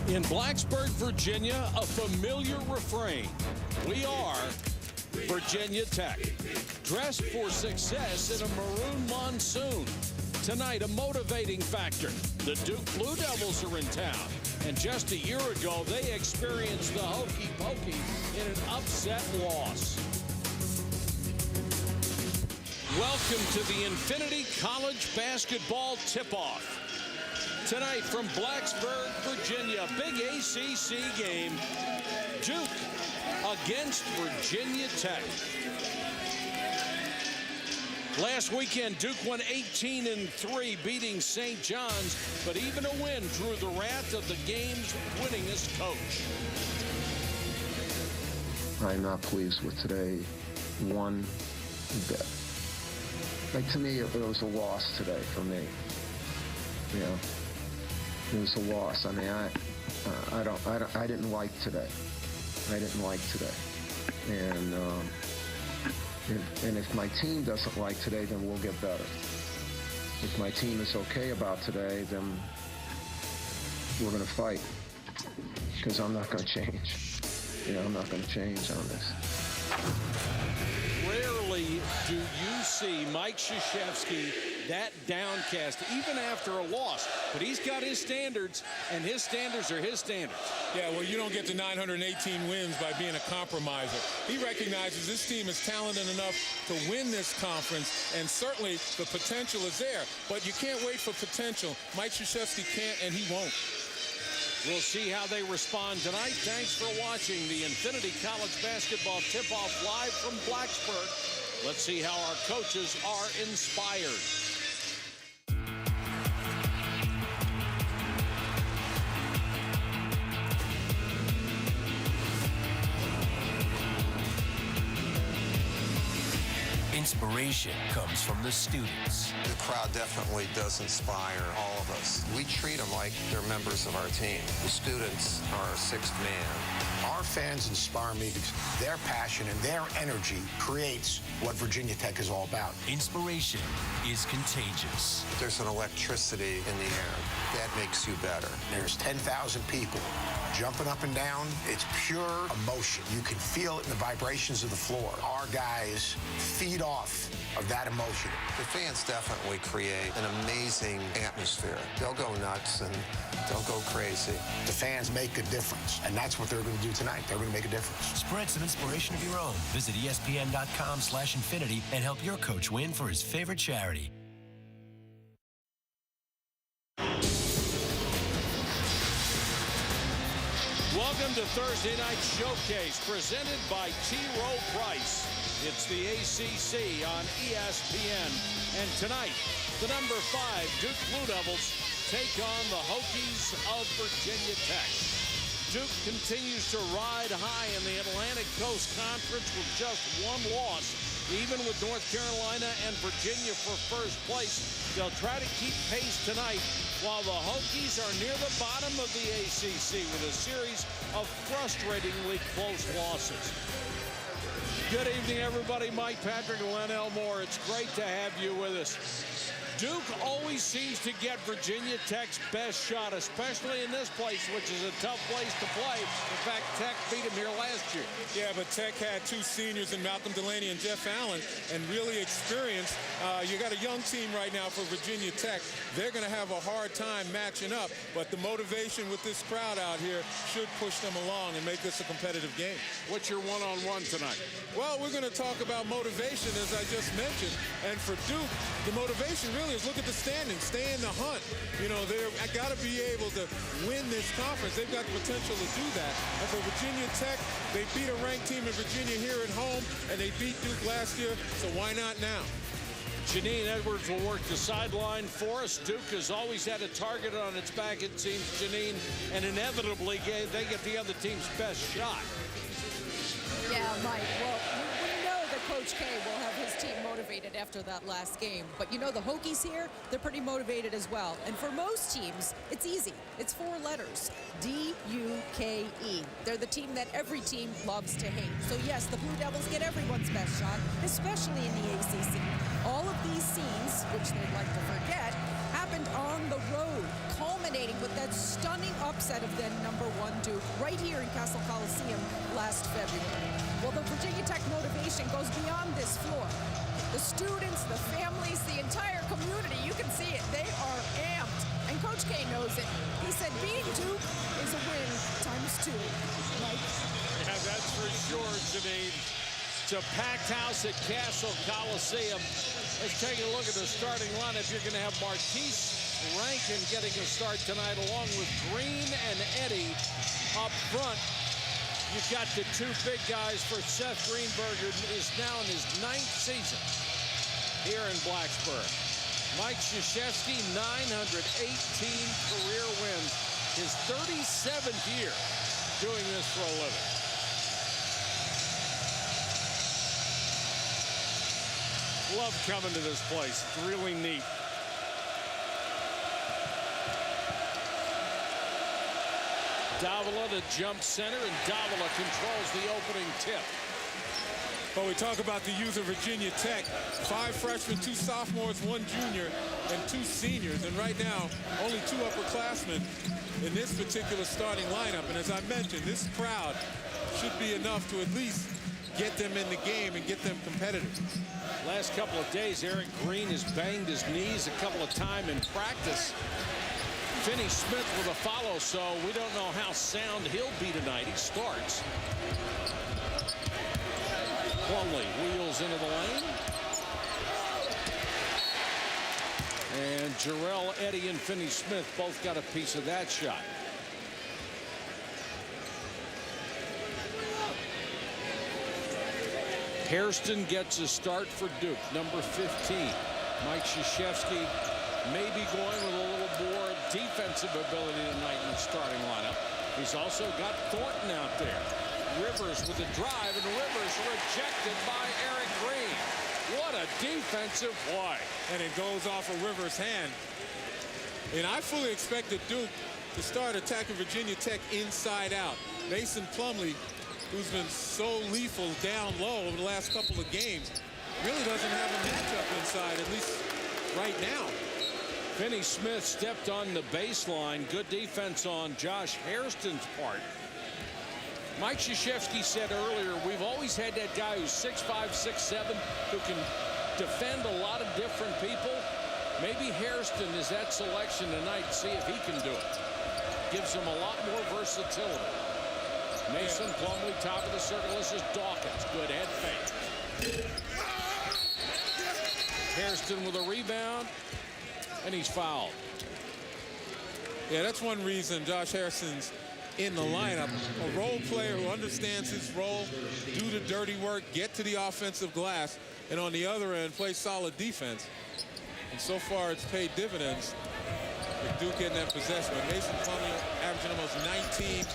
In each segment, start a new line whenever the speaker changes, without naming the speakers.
In Blacksburg, Virginia, a familiar refrain. We are Virginia Tech, dressed for success in a maroon monsoon. Tonight, a motivating factor. The Duke Blue Devils are in town. And just a year ago, they experienced the hokey pokey in an upset loss. Welcome to the Infinity College Basketball Tip-Off. Tonight from Blacksburg, Virginia, big ACC game. Duke against Virginia Tech. Last weekend, Duke won 18-3, beating St. John's, but even a win drew the wrath of the game's winningest coach.
I'm not pleased with today one bit. Like, to me, it was a loss today for me. You know, it was a loss. I mean, I didn't like today. I didn't like today. And if my team doesn't like today, then we'll get better. If my team is okay about today, then we're going to fight. Because I'm not going to change. You know, I'm not going to change on this.
Rarely do you see Mike Krzyzewski that downcast, even after a loss. But he's got his standards, and his standards are his standards.
Yeah, well, you don't get to 918 wins by being a compromiser. He recognizes this team is talented enough to win this conference, and certainly the potential is there. But you can't wait for potential. Mike Krzyzewski can't, and he won't.
We'll see how they respond tonight. Thanks for watching the Infinity College Basketball Tip-Off live from Blacksburg. Let's see how our coaches are inspired.
Inspiration comes from the students.
The crowd definitely does inspire all of us. We treat them like they're members of our team. The students are our sixth man.
Our fans inspire me because their passion and their energy creates what Virginia Tech is all about.
Inspiration is contagious.
There's an electricity in the air. That makes you better.
There's 10,000 people jumping up and down. It's pure emotion. You can feel it in the vibrations of the floor. Our guys feed off of that emotion.
The fans definitely create an amazing atmosphere. They'll go nuts and they'll go crazy.
The fans make a difference, and that's what they're going to do tonight. They're going to make a difference.
Spread some inspiration of your own. Visit ESPN.com/infinity and help your coach win for his favorite charity.
Welcome to Thursday Night Showcase, presented by T. Rowe Price. It's the ACC on ESPN. And tonight, the number 5 Duke Blue Devils take on the Hokies of Virginia Tech. Duke continues to ride high in the Atlantic Coast Conference with just one loss. Even with North Carolina and Virginia for first place, they'll try to keep pace tonight while the Hokies are near the bottom of the ACC with a series of frustratingly close losses. Good evening, everybody. Mike Patrick and Len Elmore. It's great to have you with us. Duke always seems to get Virginia Tech's best shot, especially in this place, which is a tough place to play. In fact, Tech beat them here last year.
Yeah, but Tech had 2 seniors in Malcolm Delaney and Jeff Allen, and really experienced. You got a young team right now for Virginia Tech. They're going to have a hard time matching up, but the motivation with this crowd out here should push them along and make this a competitive game.
What's your one-on-one tonight?
Well, we're going to talk about motivation, as I just mentioned, and for Duke, the motivation really is look at the standings, stay in the hunt. You know, they've got to be able to win this conference. They've got the potential to do that. And for Virginia Tech, they beat a ranked team in Virginia here at home, and they beat Duke last year, so why not now?
Janine Edwards will work the sideline for us. Duke has always had a target on its back, it seems, Janine, and inevitably they get the other team's best shot.
Yeah, Mike. Well, we know that Coach K will have his team motivated after that last game. But you know, the Hokies here, they're pretty motivated as well. And for most teams, it's easy. It's 4 letters. D-U-K-E. They're the team that every team loves to hate. So yes, the Blue Devils get everyone's best shot, especially in the ACC. All of these scenes, which they'd like to forget, happened on the road, culminating with that stunning upset upset of then #1 Duke right here in Cassell Coliseum last February. Well, the Virginia Tech motivation goes beyond this floor. The students, the families, the entire community, you can see it. They are amped. And Coach K knows it. He said beating Duke is a win ×2. Mike?
Yeah, that's for sure, Janine. It's a packed house at Cassell Coliseum. Let's take a look at the starting lineup. You're going to have Marquise Rankin getting a start tonight, along with Green and Eddy up front. You've got the two big guys for Seth Greenberger, is now in his 9th season here in Blacksburg. Mike Krzyzewski, 918 career wins, his 37th year doing this for a living. Love coming to this place. It's really neat. Davila to jump center, and Davila controls the opening tip.
But we talk about the youth of Virginia Tech. 5 freshmen, 2 sophomores, 1 junior, and 2 seniors. And right now, only 2 upperclassmen in this particular starting lineup. And as I mentioned, this crowd should be enough to at least get them in the game and get them competitive.
Last couple of days, Eric Green has banged his knees a couple of times in practice. Finney Smith with a follow, so we don't know how sound he'll be tonight. He starts. Plumlee wheels into the lane. And Jarrell, Eddy, and Finney Smith both got a piece of that shot. Hairston gets a start for Duke, number 15. Mike Krzyzewski may be going with a little more defensive ability tonight in the starting lineup. He's also got Thornton out there. Rivers with a drive, and Rivers rejected by Eric Green. What a defensive play.
And it goes off of Rivers' hand. And I fully expected Duke to start attacking Virginia Tech inside out. Mason Plumlee, who's been so lethal down low over the last couple of games, really doesn't have a matchup inside, at least right now.
Finney Smith stepped on the baseline. Good defense on Josh Hairston's part. Mike Krzyzewski said earlier, we've always had that guy who's 6'5", 6'7", who can defend a lot of different people. Maybe Hairston is that selection tonight. See if he can do it. Gives him a lot more versatility. Mason Plumlee, top of the circle. This is Dawkins. Good head fake. Hairston with a rebound, and he's fouled.
Yeah, that's one reason Josh Hairston's in the lineup. A role player who understands his role, do the dirty work, get to the offensive glass, and on the other end, play solid defense. And so far, it's paid dividends with Duke in that possession. But Mason Plumlee averaging almost 19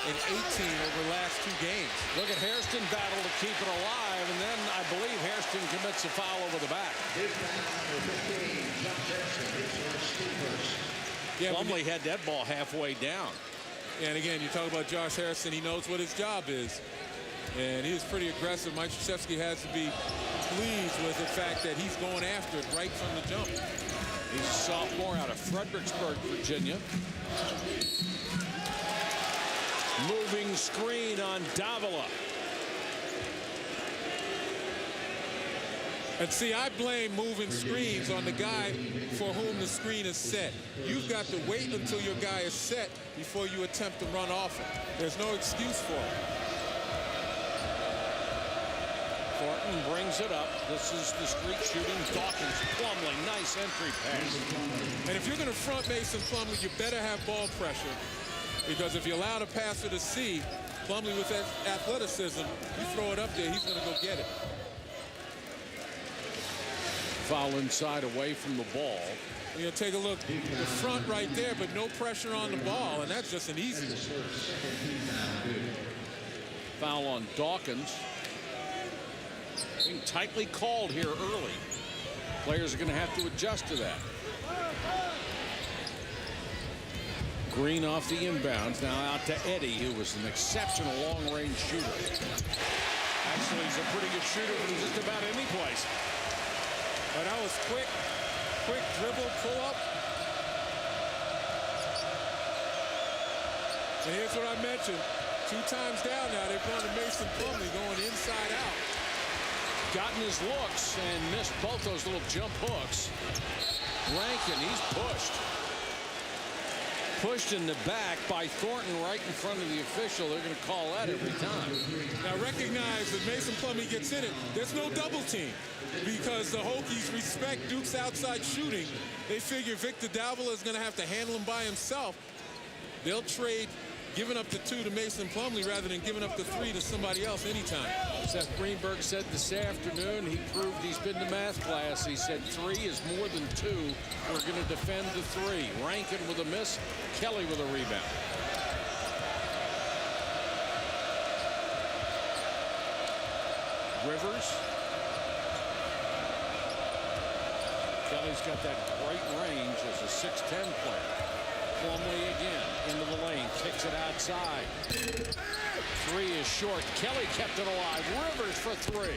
and 18 over the last 2 games.
Look at Hairston battle to keep it alive, and then I believe Hairston commits a foul over the back.
Yeah,
Plumlee had that ball halfway down.
And again, you talk about Josh Hairston, he knows what his job is. And he was pretty aggressive. Mike Krzyzewski has to be pleased with the fact that he's going after it right from the jump.
He's a sophomore out of Fredericksburg, Virginia. Moving screen on Davila.
And see, I blame moving screens on the guy for whom the screen is set. You've got to wait until your guy is set before you attempt to run off it. There's no excuse for it.
Thornton brings it up. This is the street shooting. Dawkins, Plumlee, nice entry pass.
And if you're going to front Mason Plumlee, you better have ball pressure. Because if you allow the passer to see, Plumlee with that athleticism, you throw it up there, he's going to go get it.
Foul inside away from the ball.
You know, take a look, the front right there, but no pressure on the ball, and that's just an easy one.
Foul on Dawkins. Being tightly called here early. Players are going to have to adjust to that. Green off the inbounds, now out to Eddy, who was an exceptional long-range shooter. Actually, he's a pretty good shooter from just about any place.
But that was quick dribble, pull up. And here's what I mentioned. 2 times down now, they've gone to Mason Plumlee going inside out.
Gotten his looks and missed both those little jump hooks. Rankin, he's pushed. Pushed in the back by Thornton right in front of the official. They're going to call that every time.
Now recognize that Mason Plumlee gets in it. There's no double team because the Hokies respect Duke's outside shooting. They figure Victor Davila is going to have to handle him by himself. They'll trade giving up the 2 to Mason Plumlee rather than giving up the 3 to somebody else anytime.
Seth Greenberg said this afternoon, he proved he's been to math class. He said 3 is more than 2. We're going to defend the 3. Rankin with a miss, Kelly with a rebound. Rivers. Kelly's got that great range as a 6'10 player. Plumlee again into the lane, kicks it outside. 3 is short. Kelly kept it alive. Rivers for 3.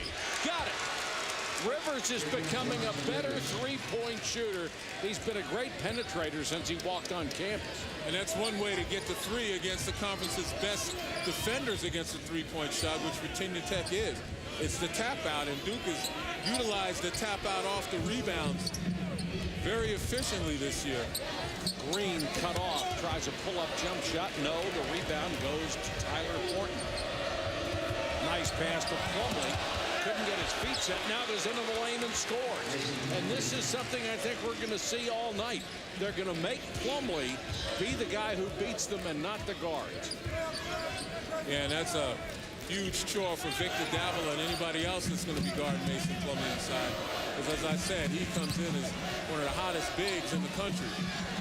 Got it. Rivers is becoming a better three-point shooter. He's been a great penetrator since he walked on campus.
And that's one way to get the 3 against the conference's best defenders against a three-point shot, which Virginia Tech is. It's the tap out, and Duke has utilized the tap out off the rebounds very efficiently this year.
Green cut off, tries a pull-up jump shot. No, the rebound goes to Tyler Thornton. Nice pass to Plumlee. Couldn't get his feet set. Now goes into the lane and scores. And this is something I think we're going to see all night. They're going to make Plumlee be the guy who beats them and not the guards.
Yeah, and that's a huge chore for Victor Davila and anybody else that's going to be guarding Mason Plumlee inside. Because as I said, he comes in as one of the hottest bigs in the country.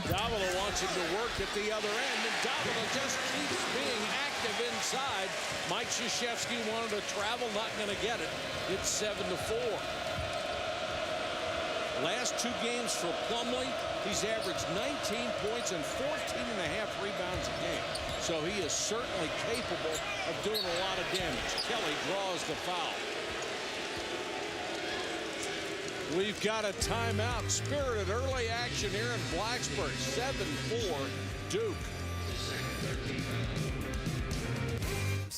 Davila wants him to work at the other end, and Davila just keeps being active inside. Mike Krzyzewski wanted to travel, not going to get it. It's 7-4. Last 2 games for Plumlee, he's averaged 19 points and 14.5 rebounds a game. So he is certainly capable of doing a lot of damage. Kelly draws the foul. We've got a timeout. Spirited early action here in Blacksburg. 7-4 Duke.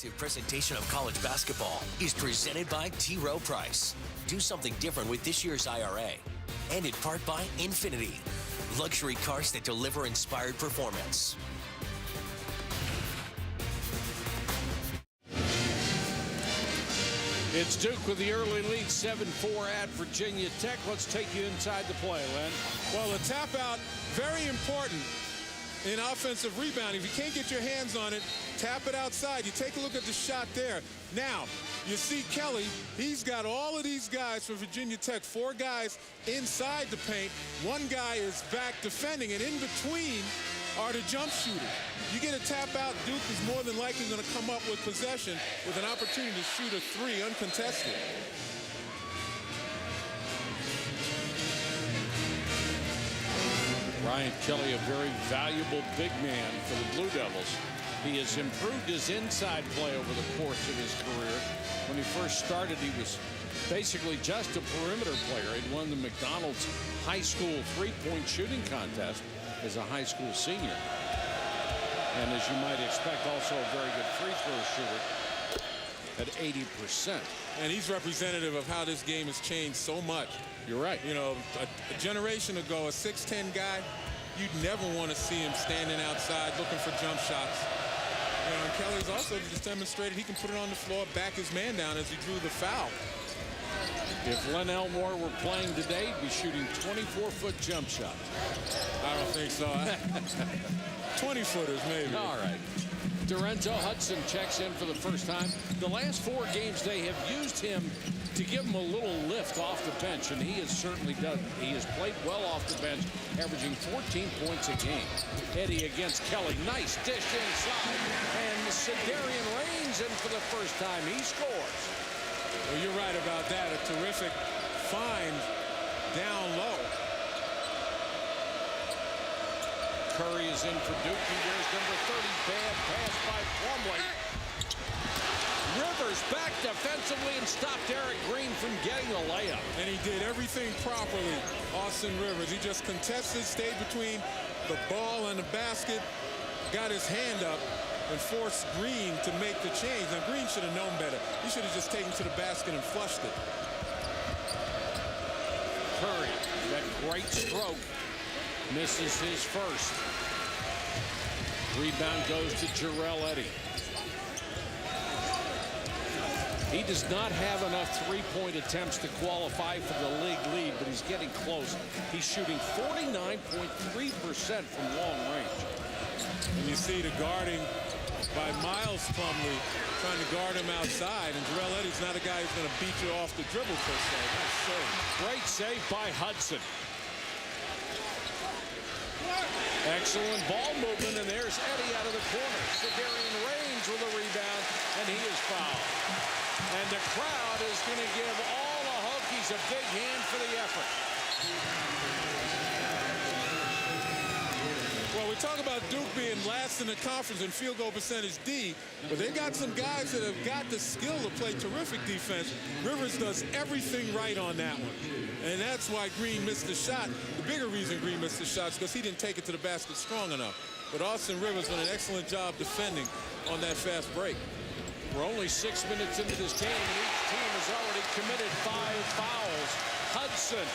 The presentation of college basketball is presented by T. Rowe Price. Do something different with this year's IRA. And in part by Infinity. Luxury cars that deliver inspired performance.
It's Duke with the early lead, 7-4 at Virginia Tech. Let's take you inside the play, Len.
Well, the tap out, very important in offensive rebounding. If you can't get your hands on it, tap it outside. You take a look at the shot there. Now, you see Kelly, he's got all of these guys for Virginia Tech, 4 guys inside the paint. 1 guy is back defending, and in between are the jump shooters. You get a tap out, Duke is more than likely going to come up with possession with an opportunity to shoot a 3 uncontested.
Ryan Kelly, a very valuable big man for the Blue Devils. He has improved his inside play over the course of his career. When he first started, he was basically just a perimeter player. He'd won the McDonald's high school three-point shooting contest as a high school senior. And as you might expect, also a very good free throw shooter at 80%.
And he's representative of how this game has changed so much.
You're right.
You know, a generation ago, a 6'10 guy, you'd never want to see him standing outside looking for jump shots. You know, and Kelly's also just demonstrated he can put it on the floor, back his man down as he drew the foul.
If Len Elmore were playing today, he'd be shooting 24-foot jump shots.
I don't think so. 20-footers, maybe.
All right. Dorenzo Hudson checks in for the first time. The last 4 games, they have used him to give him a little lift off the bench, and he has certainly done it. He has played well off the bench, averaging 14 points a game. Eddie against Kelly. Nice dish inside. And Sedarian Reigns in for the first time. He scores.
Well, you're right about that. A terrific find down low.
Curry is in for Duke. He wears number 30. Bad pass by Plumlee. Rivers back defensively and stopped Eric Green from getting the layup.
And he did everything properly, Austin Rivers. He just contested, stayed between the ball and the basket, got his hand up and forced Green to make the change. Now, Green should have known better. He should have just taken to the basket and flushed it.
Curry, that great stroke, misses his first. Rebound goes to Jarrell Eddy. He does not have enough three-point attempts to qualify for the league lead, but he's getting close. He's shooting 49.3% from long range.
And you see the guarding by Miles Plumlee, trying to guard him outside, and Jarrell Eddy's not a guy who's going to beat you off the dribble per se. Nice save.
Great save by Hudson. Excellent ball movement, and there's Eddy out of the corner. Sedarian Reigns with a rebound, and he is fouled. And the crowd is going to give all the Hokies a big hand for the effort.
Well, we talk about Duke being last in the conference in field goal percentage D, but they got some guys that have got the skill to play terrific defense. Rivers does everything right on that one. And that's why Green missed the shot. The bigger reason Green missed the shot is because he didn't take it to the basket strong enough. But Austin Rivers did an excellent job defending on that fast break.
We're only 6 minutes into this game, and each team has already committed 5 fouls. Hudson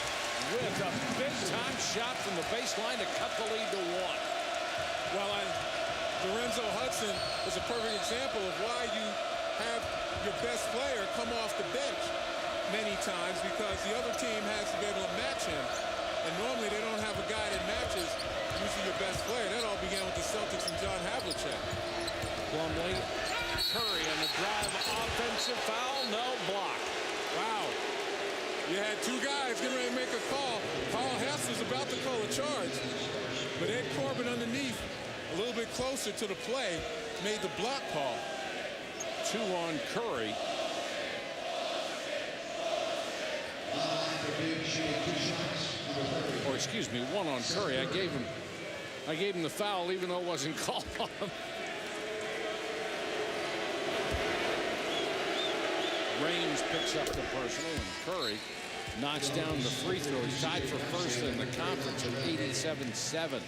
with a big-time shot from the baseline to cut the lead to 1.
Well, Lorenzo Hudson is a perfect example of why you have your best player come off the bench many times, because the other team has to be able to match him. And normally they don't have a guy that matches usually your best player. That all began with the Celtics and John Havlicek.
Plumlee, Curry on the drive, offensive foul, no block.
Wow. You had two guys getting ready to make a call. Carl Hess was about to call a charge, but Ed Corbin underneath, a little bit closer to the play, made the block call.
2 on Curry. Or excuse me, 1 on Curry. I gave him the foul even though it wasn't called on him. Reigns picks up the personal, and Curry knocks down the free throw. He's tied for first in the conference at 87-7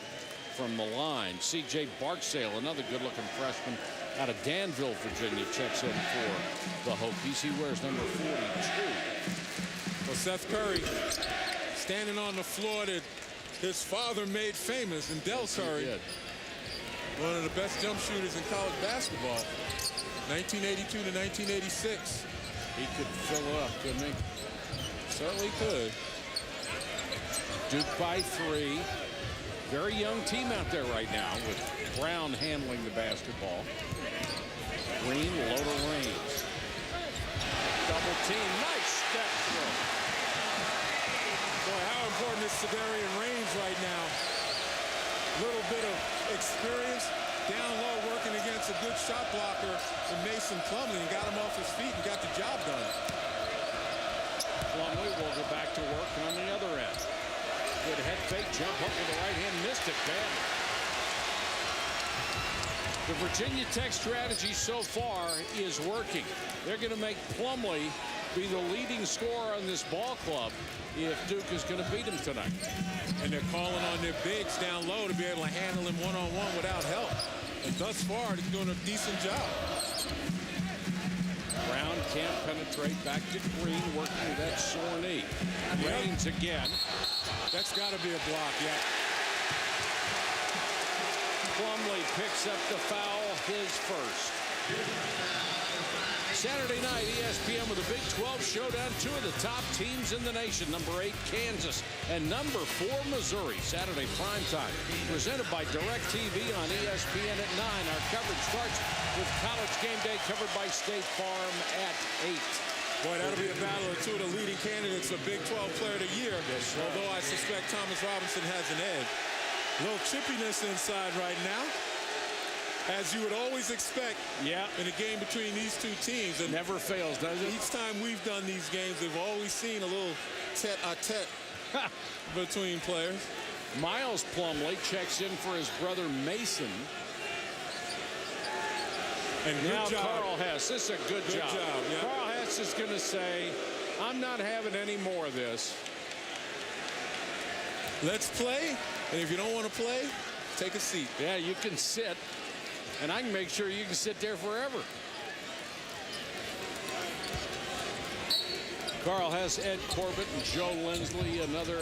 from the line. C.J. Barksdale, another good-looking freshman out of Danville, Virginia, checks in for the Hokies. He wears number 42.
Well, Seth Curry standing on the floor that his father made famous, and Del Curry, one of the best jump shooters in college basketball, 1982 to 1986.
He could fill up, couldn't he?
Certainly could.
Duke by 3. Very young team out there right now with Brown handling the basketball. Green, low to Reigns. Double team, nice step through.
Boy, how important is Sedarian Reigns right now? Little bit of experience, down low, working against a good shot blocker in Mason Plumlee, and got him off his feet and got the job done.
Plumlee will go back to work on the other end. Good head fake, jump up with the right hand, missed it badly. The Virginia Tech strategy so far is working. They're going to make Plumlee be the leading scorer on this ball club if Duke is going to beat him tonight.
And they're calling on their bigs down low to be able to handle him one-on-one without help. And thus far, they're doing a decent job.
Brown can't penetrate. Back to Green, working with that sore knee. Reigns again.
That's got to be a block, yeah.
Plumlee picks up the foul, his first. Saturday night, ESPN with a Big 12 showdown. 2 of the top teams in the nation. Number 8, Kansas, and number 4, Missouri. Saturday primetime. Presented by DirecTV on ESPN at 9. Our coverage starts with College Game Day, covered by State Farm at 8.
Boy, that'll be a battle of 2 of the leading candidates for Big 12 Player of the Year.
Yes,
although I suspect Thomas Robinson has an edge. A little chippiness inside right now, as you would always expect in a game between these 2 teams. And
never fails, does it?
Each time we've done these games, we've always seen a little tete-a-tete between players.
Miles Plumlee checks in for his brother Mason.
And
now
good job.
Carl Hess, this is a good job.
Yeah.
Carl Hess is going to say, I'm not having any more of this.
Let's play, and if you don't want to play, take a seat.
Yeah, you can sit, and I can make sure you can sit there forever. Carl has Ed Corbett and Joe Lindsay, another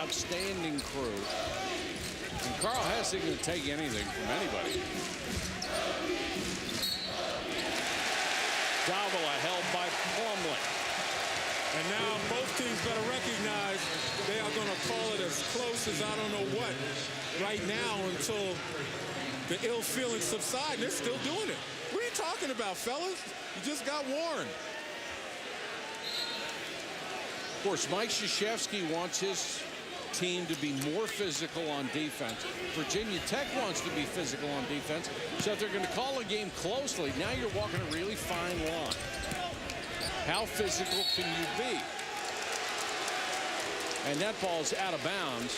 outstanding crew. And Carl Hess isn't going to take anything from anybody. Davila held by Plumlee.
And now both teams got to recognize they are going to call it as close as I don't know what right now until the ill feeling subside. They're still doing it. What are you talking about, fellas? You just got warned.
Of course, Mike Krzyzewski wants his team to be more physical on defense. Virginia Tech wants to be physical on defense. So if they're going to call a game closely, now you're walking a really fine line. How physical can you be? And that ball's out of bounds.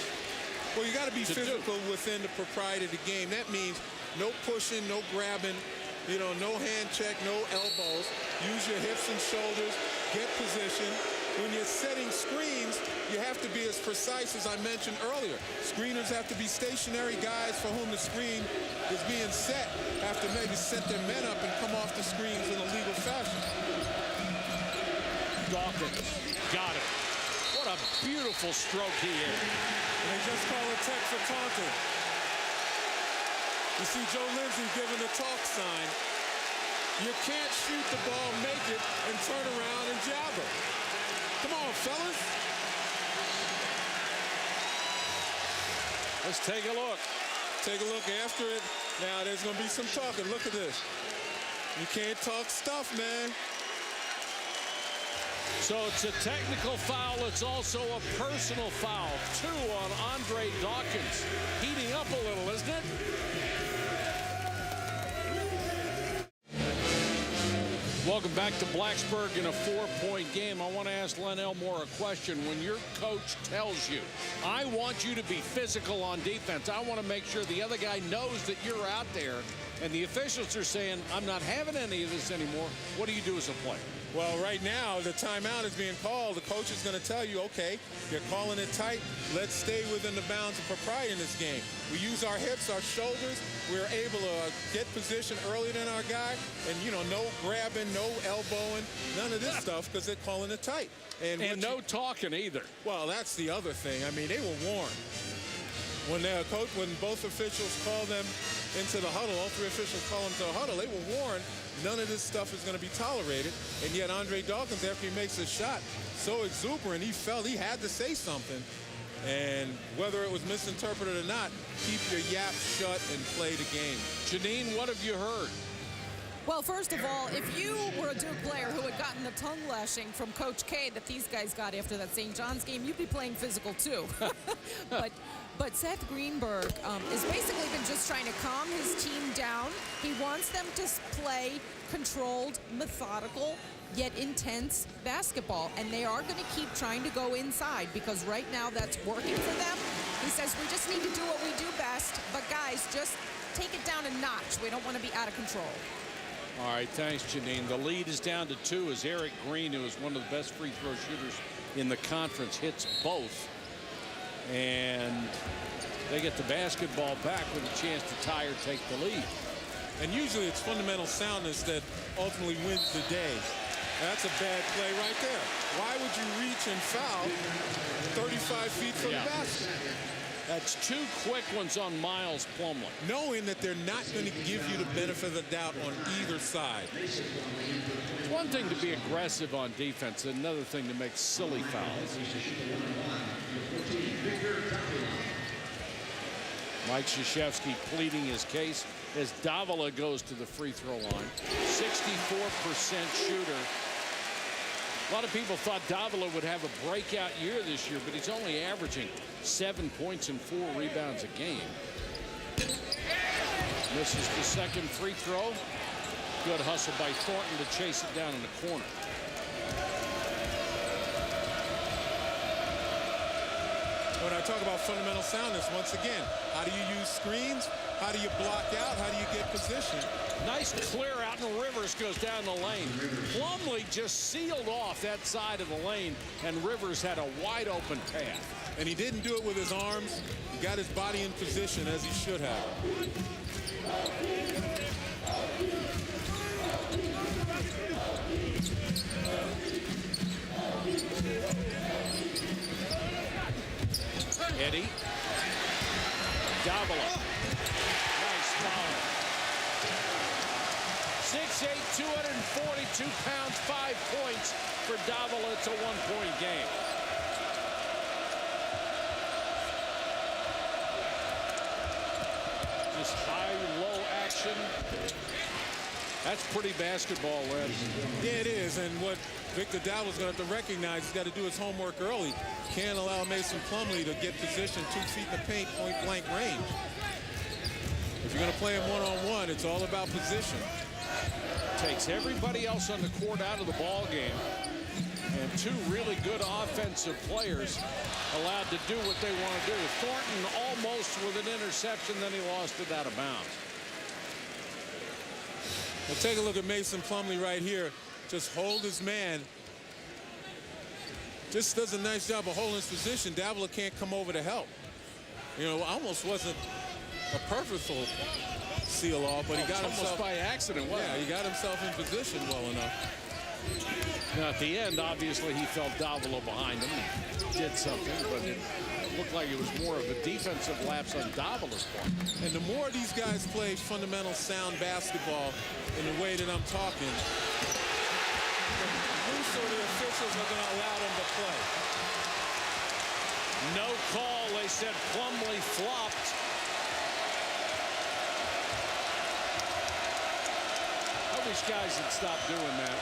Well, you got to be physical within the propriety of the game. That means no pushing, no grabbing, no hand check, no elbows. Use your hips and shoulders, get position. When you're setting screens, you have to be as precise as I mentioned earlier. Screeners have to be stationary. Guys for whom the screen is being set have to maybe set their men up and come off the screens in a legal fashion.
Dawkins got it. What a beautiful stroke he is.
And they just call a tech for taunting. You see Joe Lindsay giving the talk sign. You can't shoot the ball, make it, and turn around and jabber. Come on, fellas.
Let's take a look.
Take a look after it. Now, there's going to be some talking. Look at this. You can't talk stuff, man.
So it's a technical foul. It's also a personal foul. 2 on Andre Dawkins. Heating up a little, isn't it? Welcome back to Blacksburg in a 4-point game. I want to ask Len Elmore a question. When your coach tells you, I want you to be physical on defense, I want to make sure the other guy knows that you're out there, and the officials are saying, I'm not having any of this anymore, what do you do as a player?
Well, right now, the timeout is being called. The coach is going to tell you, okay, you're calling it tight. Let's stay within the bounds of propriety in this game. We use our hips, our shoulders. We're able to get position earlier than our guy. And, no grabbing, no elbowing, none of this stuff because they're calling it tight.
And no talking either.
Well, that's the other thing. I mean, they were warned. When both officials called them into the huddle, all 3 officials called them to the huddle, they were warned none of this stuff is going to be tolerated. And yet Andre Dawkins, after he makes a shot, so exuberant, he felt he had to say something. And whether it was misinterpreted or not, keep your yap shut and play the game.
Janine, what have you heard?
Well, first of all, if you were a Duke player who had gotten the tongue lashing from Coach K that these guys got after that St. John's game, you'd be playing physical too. But Seth Greenberg has basically been just trying to calm his team down. He wants them to play controlled, methodical, yet intense basketball. And they are going to keep trying to go inside because right now that's working for them. He says, we just need to do what we do best. But guys, just take it down a notch. We don't want to be out of control.
All right, thanks, Janine. The lead is down to 2 as Eric Green, who is one of the best free throw shooters in the conference, hits both. And they get the basketball back with a chance to tie or take the lead.
And usually it's fundamental soundness that ultimately wins the day. That's a bad play right there. Why would you reach and foul 35 feet from the basket?
That's 2 quick ones on Miles Plumlee.
Knowing that they're not going to give you the benefit of the doubt on either side.
It's one thing to be aggressive on defense, another thing to make silly fouls. Mike Krzyzewski pleading his case as Davila goes to the free throw line. 64% shooter. A lot of people thought Davila would have a breakout year this year, but he's only averaging 7 points and 4 rebounds a game. Misses the second free throw. Good hustle by Thornton to chase it down in the corner.
When I talk about fundamental soundness, once again, how do you use screens? How do you block out? How do you get position?
Nice clear out, and Rivers goes down the lane. Plumlee just sealed off that side of the lane, and Rivers had a wide open path.
and he didn't do it with his arms. He got his body in position as he should have.
Eddie. Davila. Nice foul. 6'8", 242 pounds, 5 points for Davila. It's a one-point game. Just high-low action. That's pretty basketball, Red.
Yeah, it is. And what Victor Davila's going to have to recognize, he's got to do his homework early. Can't allow Mason Plumlee to get positioned 2 feet in the paint, point-blank range. If you're going to play him one-on-one, it's all about position.
Takes everybody else on the court out of the ball game, and 2 really good offensive players allowed to do what they want to do. Thornton almost with an interception, then he lost it out of bounds.
Well, take a look at Mason Plumlee right here. Just hold his man. Just does a nice job of holding his position. Davila can't come over to help. You know, almost wasn't a purposeful seal off, but he got himself
by accident.
Yeah, he got himself in position well enough.
Now at the end, obviously he felt Davila behind him and did something, but it looked like it was more of a defensive lapse on Davila's part.
And the more these guys play fundamental sound basketball in the way that I'm talking, the looser the officials are going to allow them to play.
No call. They said Plumlee flopped. I wish guys would stop doing that.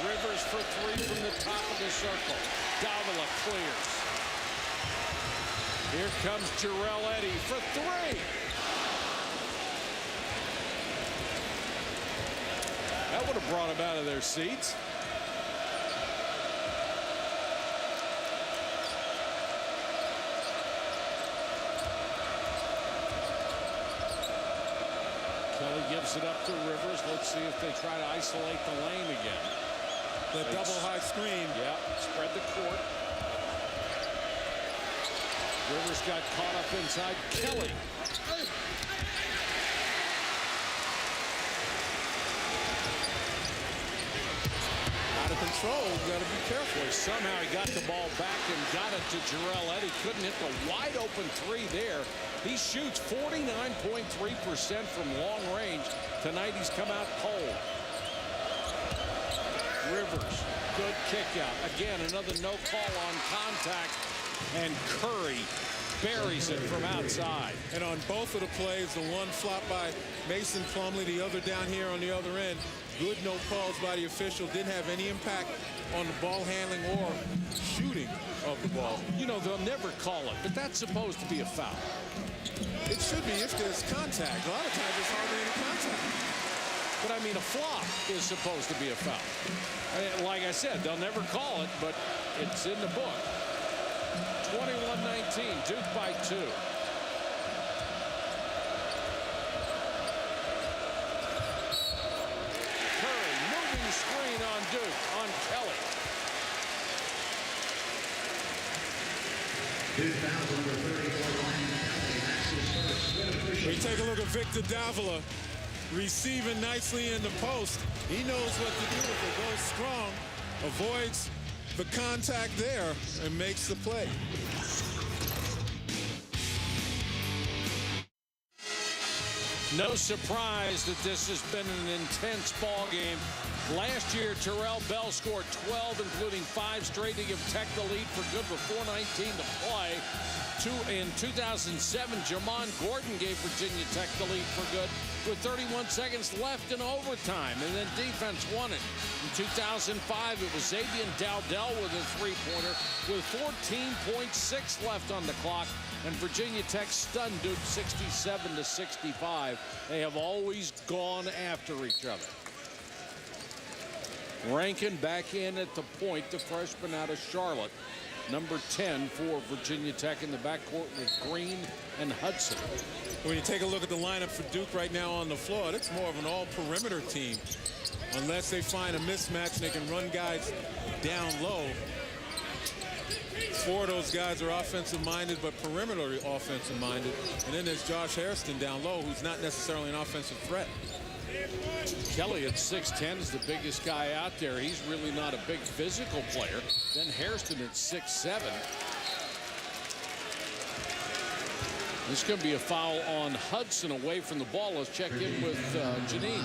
Rivers for 3 from the top of the circle. Davila clears. Here comes Jarrell Eddie for 3. That would have brought them out of their seats. Kelly gives it up to Rivers. Let's see if they try to isolate the lane again.
The double high screen.
Yeah, spread the court. Rivers got caught up inside Kelly.
Out of control. You got to be careful.
Somehow he got the ball back and got it to Jarrell Eddie. Couldn't hit the wide open 3 there. He shoots 49.3% from long range. Tonight he's come out cold. Rivers, good kick out. Again, another no call on contact. And Curry buries it from outside.
And on both of the plays, the one flopped by Mason Plumlee, the other down here on the other end. Good no calls by the official. Didn't have any impact on the ball handling or shooting of the ball.
You know, they'll never call it, but that's supposed to be a foul.
It should be if there's contact. A lot of times it's hardly any contact.
But I mean, a flop is supposed to be a foul. Like I said, they'll never call it, but it's in the book. 21-19, Duke by 2. Curry, moving screen on Duke, on Kelly.
We take a look at Victor Davila receiving nicely in the post. He knows what to do if it goes strong, avoids the contact there, and makes the play.
No surprise that this has been an intense ball game. Last year, Terrell Bell scored 12, including 5 straight to give Tech the lead for good with 4:19 to play. In 2007, Jamon Gordon gave Virginia Tech the lead for good with 31 seconds left in overtime, and then defense won it. In 2005, it was Xavier Dowdell with a 3-pointer with 14.6 left on the clock, and Virginia Tech stunned Duke 67-65. They have always gone after each other. Rankin back in at the point, the freshman out of Charlotte. Number 10 for Virginia Tech in the backcourt with Green and Hudson.
When you take a look at the lineup for Duke right now on the floor, it's more of an all-perimeter team. Unless they find a mismatch and they can run guys down low. 4 of those guys are offensive-minded, but perimeter offensive-minded. And then there's Josh Hairston down low, who's not necessarily an offensive threat.
Kelly at 6'10" is the biggest guy out there. He's really not a big physical player. Then Hairston at 6'7". This is going to be a foul on Hudson away from the ball. Let's check in with Janine.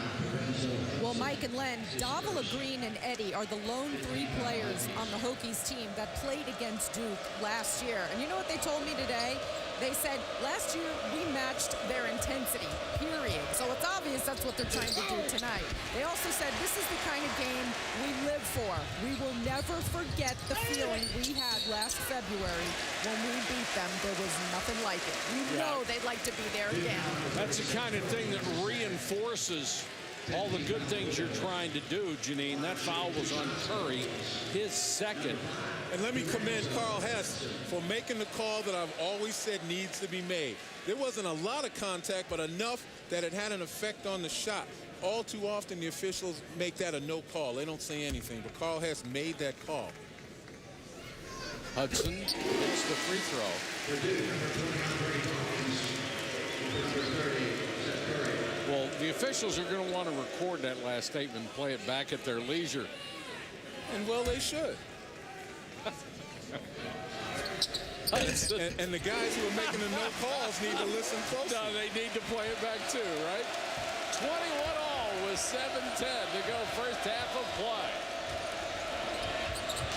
Well, Mike and Len, Davila, Green, and Eddie are the lone 3 players on the Hokies team that played against Duke last year. And you know what they told me today? They said last year we matched their intensity, period. So it's obvious that's what they're trying to do tonight. They also said this is the kind of game we live for. We will never forget the feeling we had last February when we beat them. There was nothing like it. You know they'd like to be there again.
That's the kind of thing that reinforces all the good things you're trying to do, Janine. That foul was on Curry, his second.
And let me commend Carl Hess for making the call that I've always said needs to be made. There wasn't a lot of contact, but enough that it had an effect on the shot. All too often, the officials make that a no call. They don't say anything, but Carl Hess made that call.
Hudson hits the free throw. Well, the officials are going to want to record that last statement and play it back at their leisure.
And, well, they should. and the guys who are making the no calls need to listen closely.
No, they need to play it back too, right? 21 all with 7:10 to go first half of play.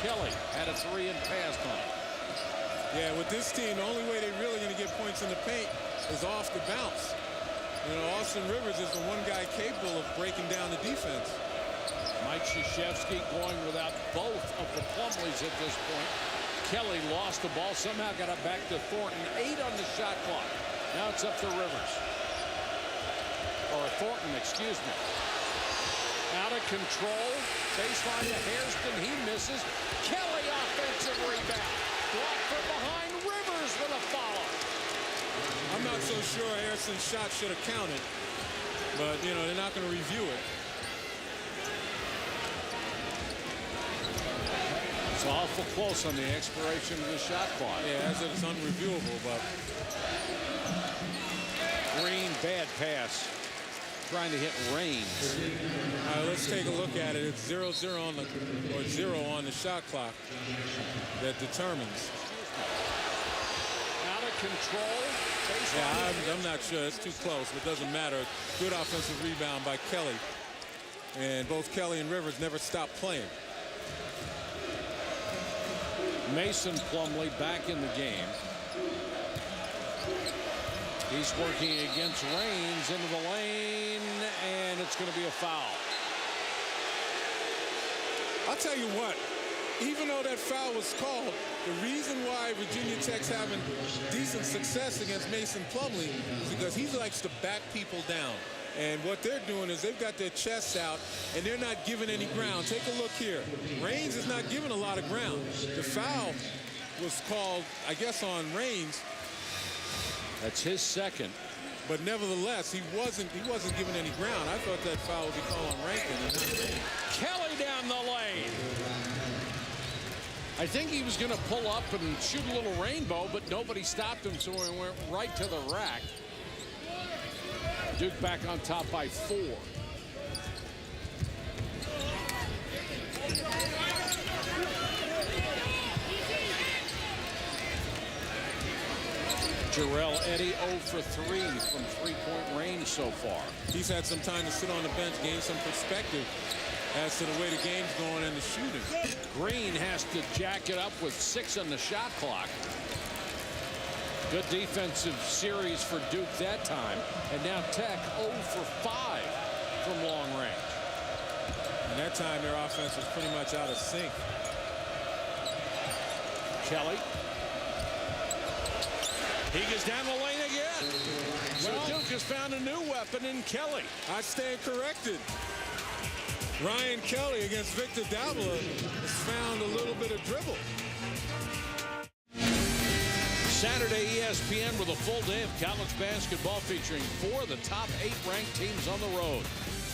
Kelly had a 3 and passed on it.
Yeah, with this team, the only way they're really going to get points in the paint is off the bounce. You know, Austin Rivers is the one guy capable of breaking down the defense.
Mike Krzyzewski going without both of the Plumlees at this point. Kelly lost the ball, somehow got it back to Thornton. 8 on the shot clock. Now it's up to Rivers. Or Thornton, excuse me. Out of control. Baseline to Hairston. He misses. Kelly offensive rebound. Blocked from behind. Rivers with a follow.
I'm not so sure Hairston's shot should have counted. But, you know, they're not going to review it.
It's awful close on the expiration of the shot clock.
Yeah, as it's unreviewable, but
Green, bad pass. Trying to hit Raines.
All right, let's take a look at it. It's 0-0 on the, or 0 on the shot clock that determines.
Out of control.
Yeah, I'm not sure. It's too close. It doesn't matter. Good offensive rebound by Kelly. And both Kelly and Rivers never stopped playing.
Mason Plumlee back in the game. He's working against Raines into the lane, and it's going to be a foul.
I'll tell you what, even though that foul was called, the reason why Virginia Tech's having decent success against Mason Plumlee is because he likes to back people down. And what they're doing is they've got their chests out, and they're not giving any ground. Take a look here. Raines is not giving a lot of ground. The foul was called, I guess, on Raines.
That's his second.
But nevertheless, he wasn't giving any ground. I thought that foul would be called on Rankin and not Raines.
Kelly down the lane. I think he was going to pull up and shoot a little rainbow, but nobody stopped him, so he went right to the rack. Duke back on top by 4. Jarrell Eddie 0 for 3 from three-point range so far.
He's had some time to sit on the bench, gain some perspective as to the way the game's going and the shooting.
Green has to jack it up with 6 on the shot clock. Good defensive series for Duke that time. And now Tech 0 for 5 from long range.
And that time their offense was pretty much out of sync.
Kelly. He gets down the lane again. So Duke has found a new weapon in Kelly.
I stand corrected. Ryan Kelly against Victor Davila has found a little bit of dribble.
Saturday ESPN with a full day of college basketball featuring 4 of the top 8 ranked teams on the road.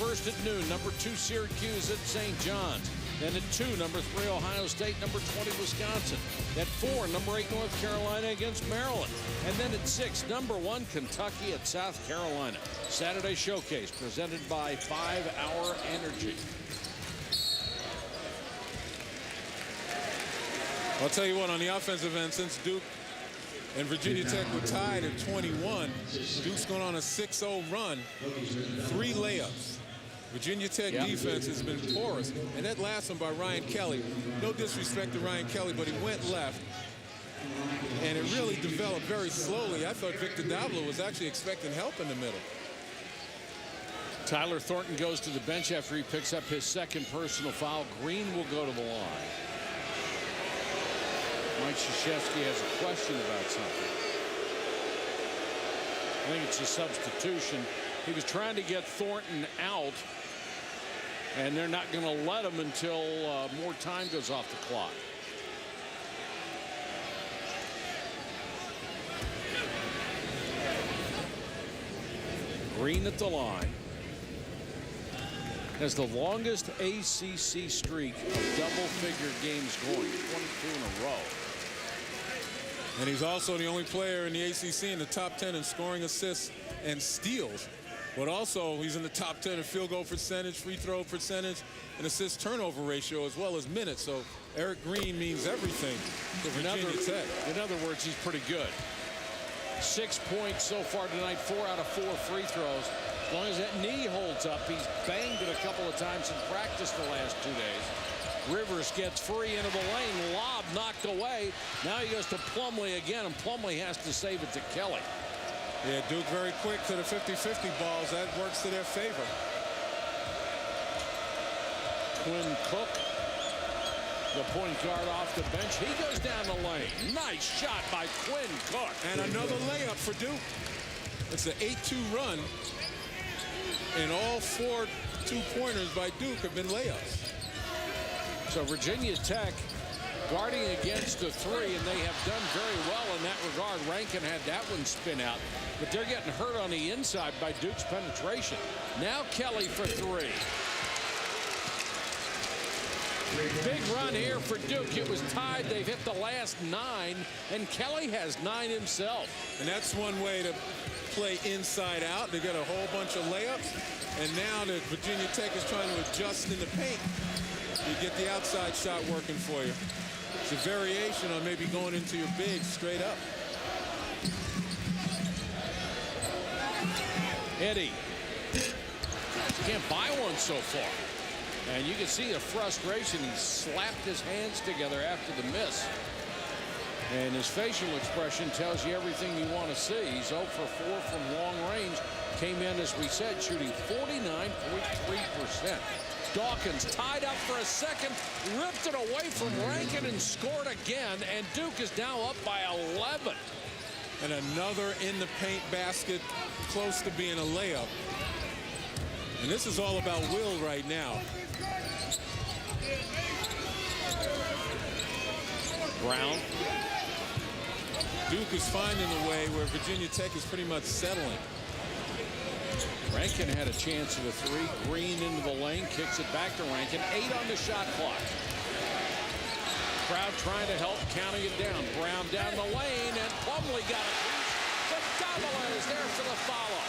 First at noon, number 2 Syracuse at St. John's. Then at 2, number 3, Ohio State. Number 20, Wisconsin. At 4, number 8, North Carolina against Maryland. And then at 6, number 1, Kentucky at South Carolina. Saturday Showcase presented by 5 Hour Energy.
I'll tell you what, on the offensive end, since Duke and Virginia Tech were tied at 21, Duke's going on a 6-0 run, 3 layups. Virginia Tech defense has been porous, and that last one by Ryan Kelly, no disrespect to Ryan Kelly, but he went left, and it really developed very slowly. I thought Victor Davila was actually expecting help in the middle.
Tyler Thornton goes to the bench after he picks up his second personal foul. Green will go to the line. Mike Krzyzewski has a question about something. I think it's a substitution. He was trying to get Thornton out, and they're not going to let him until more time goes off the clock. Green at the line has the longest ACC streak of double-figure games scoring, 22 in a row.
And he's also the only player in the ACC in the top 10 in scoring, assists, and steals. But also, he's in the top 10 in field goal percentage, free throw percentage, and assist turnover ratio, as well as minutes. So Eric Green means everything to Virginia Tech.
In other words, he's pretty good. 6 points so far tonight, 4 out of 4 free throws. As long as that knee holds up, he's banged it a couple of times in practice the last 2 days. Rivers gets free into the lane. Lob knocked away. Now he goes to Plumlee again, and Plumlee has to save it to Kelly.
Yeah, Duke very quick to the 50-50 balls. That works to their favor.
Quinn Cook, the point guard off the bench. He goes down the lane. Nice shot by Quinn Cook.
And another layup for Duke. It's an 8-2 run. And all 4 two-pointers by Duke have been layups.
So Virginia Tech guarding against the 3, and they have done very well in that regard. Rankin had that one spin out, but they're getting hurt on the inside by Duke's penetration. Now Kelly for 3. Big run here for Duke. It was tied. They've hit the last 9, and Kelly has 9 himself.
And that's one way to play inside out. They got a whole bunch of layups, and now that Virginia Tech is trying to adjust in the paint, you get the outside shot working for you. It's a variation on maybe going into your big straight up.
Eddie can't buy one so far. And you can see the frustration. He slapped his hands together after the miss. And his facial expression tells you everything you want to see. He's 0 for 4 from long range. Came in, as we said, shooting 49.3%. Dawkins tied up for a second, ripped it away from Rankin and scored again. And Duke is now up by 11.
And another in the paint basket, close to being a layup. And this is all about will right now.
Brown.
Duke is finding a way where Virginia Tech is pretty much settling.
Rankin had a chance at a 3. Green into the lane, kicks it back to Rankin. 8 on the shot clock. Crowd trying to help, counting it down. Brown down the lane, and Plumlee got a piece. But Davila is there for the follow.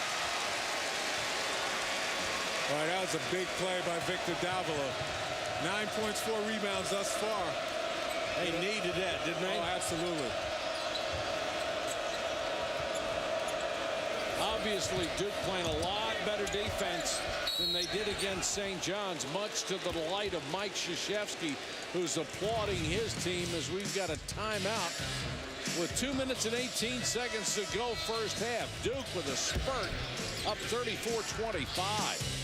All right, that was a big play by Victor Davila. 9 points, 4 rebounds thus far.
They needed that, didn't they?
Oh, absolutely.
Obviously, Duke playing a lot better defense than they did against St. John's, much to the delight of Mike Krzyzewski, who's applauding his team as we've got a timeout with 2 minutes and 18 seconds to go first half. Duke with a spurt up 34-25.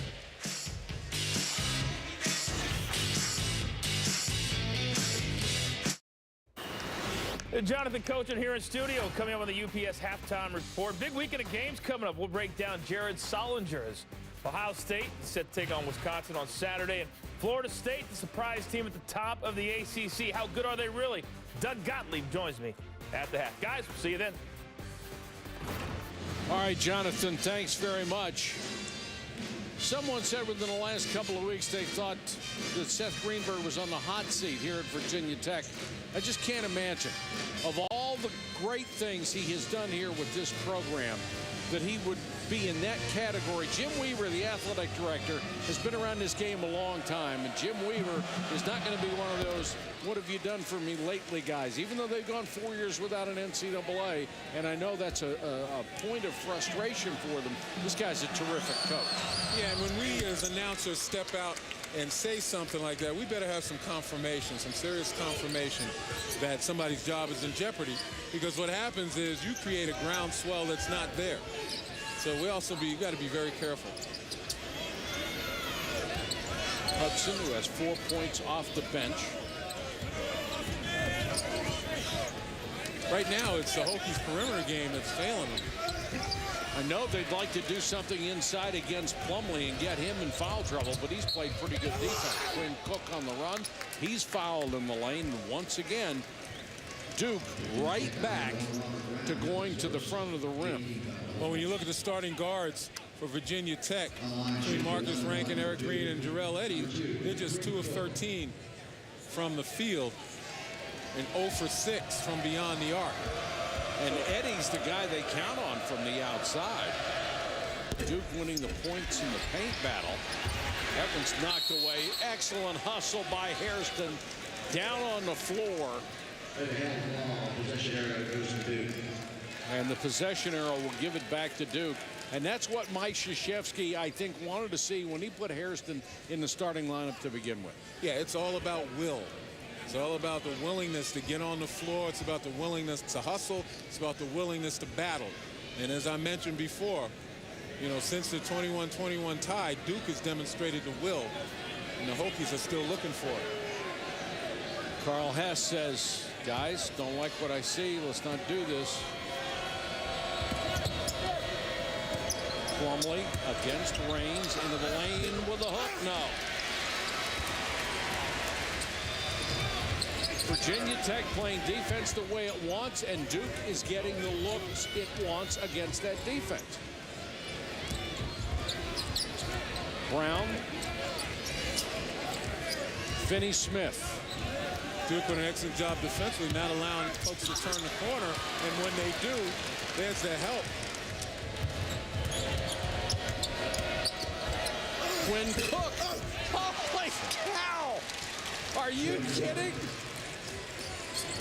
Jonathan Coachman here in studio, coming up on the UPS halftime report. Big weekend of games coming up. We'll break down Jared Sollinger's Ohio State set to take on Wisconsin on Saturday, and Florida State, the surprise team at the top of the ACC. How good are they really? Doug Gottlieb joins me at the half. Guys, we'll see you then.
All right, Jonathan, thanks very much. Someone said within the last couple of weeks they thought that Seth Greenberg was on the hot seat here at Virginia Tech. I just can't imagine, of all the great things he has done here with this program, that he would be in that category. Jim Weaver, the athletic director, has been around this game a long time, and Jim Weaver is not going to be one of those "what have you done for me lately" guys, even though they've gone 4 years without an NCAA, and I know that's a point of frustration for them. This guy's a terrific coach.
Yeah, and when we as announcers step out and say something like that, we better have some confirmation, some serious confirmation that somebody's job is in jeopardy, because what happens is you create a groundswell that's not there. So you got to be very careful.
Hudson, who has 4 points off the bench.
Right now, it's the Hokies perimeter game that's failing them.
I know they'd like to do something inside against Plumlee and get him in foul trouble, but he's played pretty good defense. Quinn Cook on the run. He's fouled in the lane once again. Duke right back to going to the front of the rim.
Well, when you look at the starting guards for Virginia Tech, between Marcus Rankin, Eric Green, and Jarrell Eddy, they're just 2 of 13 from the field and 0 for 6 from beyond the arc.
And Eddy's the guy they count on from the outside. Duke winning the points in the paint battle. That one's knocked away. Excellent hustle by Hairston. Down on the floor. And the possession arrow will give it back to Duke. And that's what Mike Krzyzewski, I think, wanted to see when he put Hairston in the starting lineup to begin with.
Yeah, it's all about will. It's all about the willingness to get on the floor. It's about the willingness to hustle. It's about the willingness to battle. And as I mentioned before, you know, since the 21-21 tie, Duke has demonstrated the will, and the Hokies are still looking for it.
Carl Hess says, guys, don't like what I see. Let's not do this. Plumlee against Raines into the lane with a hook. No. Virginia Tech playing defense the way it wants, and Duke is getting the looks it wants against that defense. Brown. Finney-Smith.
Duke doing an excellent job defensively, not allowing folks to turn the corner. And when they do, there's the help.
Quinn Cook. Holy cow! Are you kidding?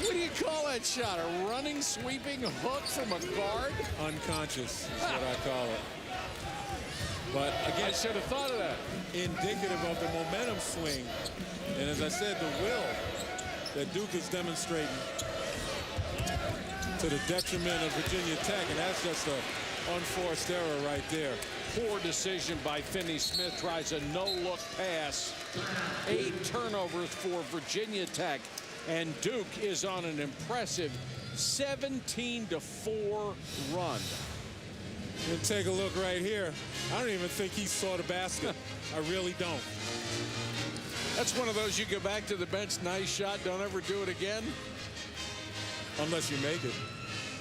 What do you call that shot? A running, sweeping hook from a guard?
Unconscious is what I call it. But again,
I should have thought of that.
Indicative of the momentum swing. And as I said, the will that Duke is demonstrating to the detriment of Virginia Tech. And that's just an unforced error right there.
Poor decision by Finney-Smith. Tries a no-look pass. 8 turnovers for Virginia Tech. And Duke is on an impressive 17-4 run.
And take a look right here. I don't even think he saw the basket. I really don't.
That's one of those you go back to the bench, nice shot, don't ever do it again.
Unless you make it.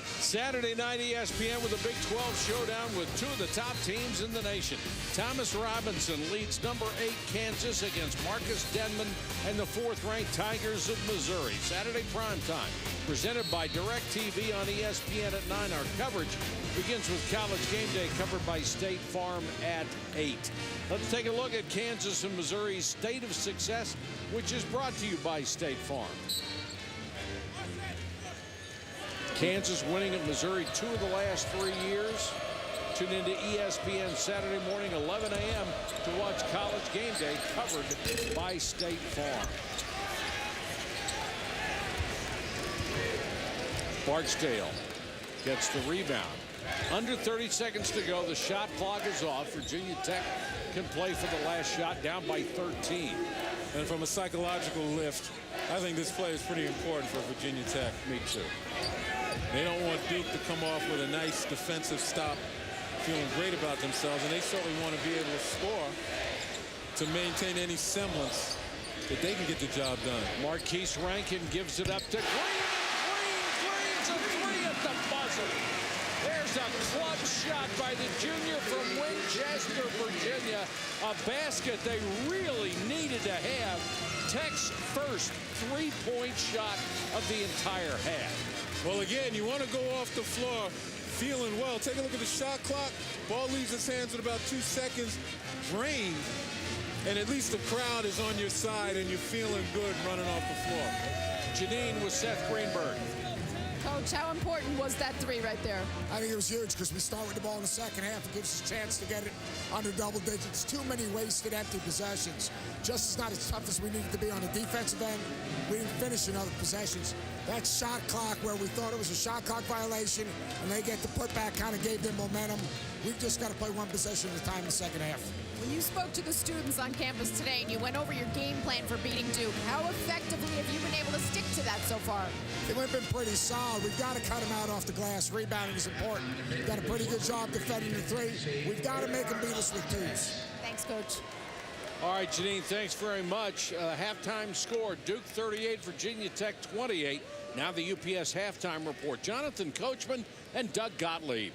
Saturday night ESPN with a Big 12 showdown with 2 of the top teams in the nation. Thomas Robinson leads number 8 Kansas against Marcus Denman and the 4th-ranked Tigers of Missouri. Saturday primetime, presented by DirecTV on ESPN at 9. Our coverage begins with College Game Day, covered by State Farm at 8. Let's take a look at Kansas and Missouri's state of success, which is brought to you by State Farm. Kansas winning at Missouri 2 of the last 3 years. Tune into ESPN Saturday morning, 11 a.m. to watch College Game Day, covered by State Farm. Barksdale gets the rebound. Under 30 seconds to go. The shot clock is off. Virginia Tech can play for the last shot, down by 13.
And from a psychological lift, I think this play is pretty important for Virginia Tech.
Me too.
They don't want Duke to come off with a nice defensive stop, feeling great about themselves, and they certainly want to be able to score to maintain any semblance that they can get the job done.
Marquise Rankin gives it up to Green. Green's a 3 at the buzzer. There's a clutch shot by the junior from Winchester, Virginia. a basket they really needed to have. Tech's first three-point shot of the entire half.
Well, again, you want to go off the floor feeling well. Take a look at the shot clock. Ball leaves his hands with about 2 seconds. Drained. And at least the crowd is on your side and you're feeling good running off the floor.
Janine with Seth Greenberg.
Coach, how important was that three right there?
I think it was huge because we start with the ball in the second half. It gives us a chance to get it under double digits. Too many wasted empty possessions. Just as not as tough as we needed to be on the defensive end. We didn't finish in other possessions. That shot clock where we thought it was a shot clock violation and they get the putback kind of gave them momentum. We've just got to play one possession at a time in the second half.
When you spoke to the students on campus today and you went over your game plan for beating Duke, how effectively have you been able to stick to that so far?
We've been pretty solid. We've got to cut them out off the glass. Rebounding is important. We've done a pretty good job defending the three. We've got to make them beat us with twos.
Thanks, Coach.
All right, Janine, thanks very much. Halftime score, Duke 38, Virginia Tech 28. Now the UPS halftime report. Jonathan Coachman and Doug Gottlieb.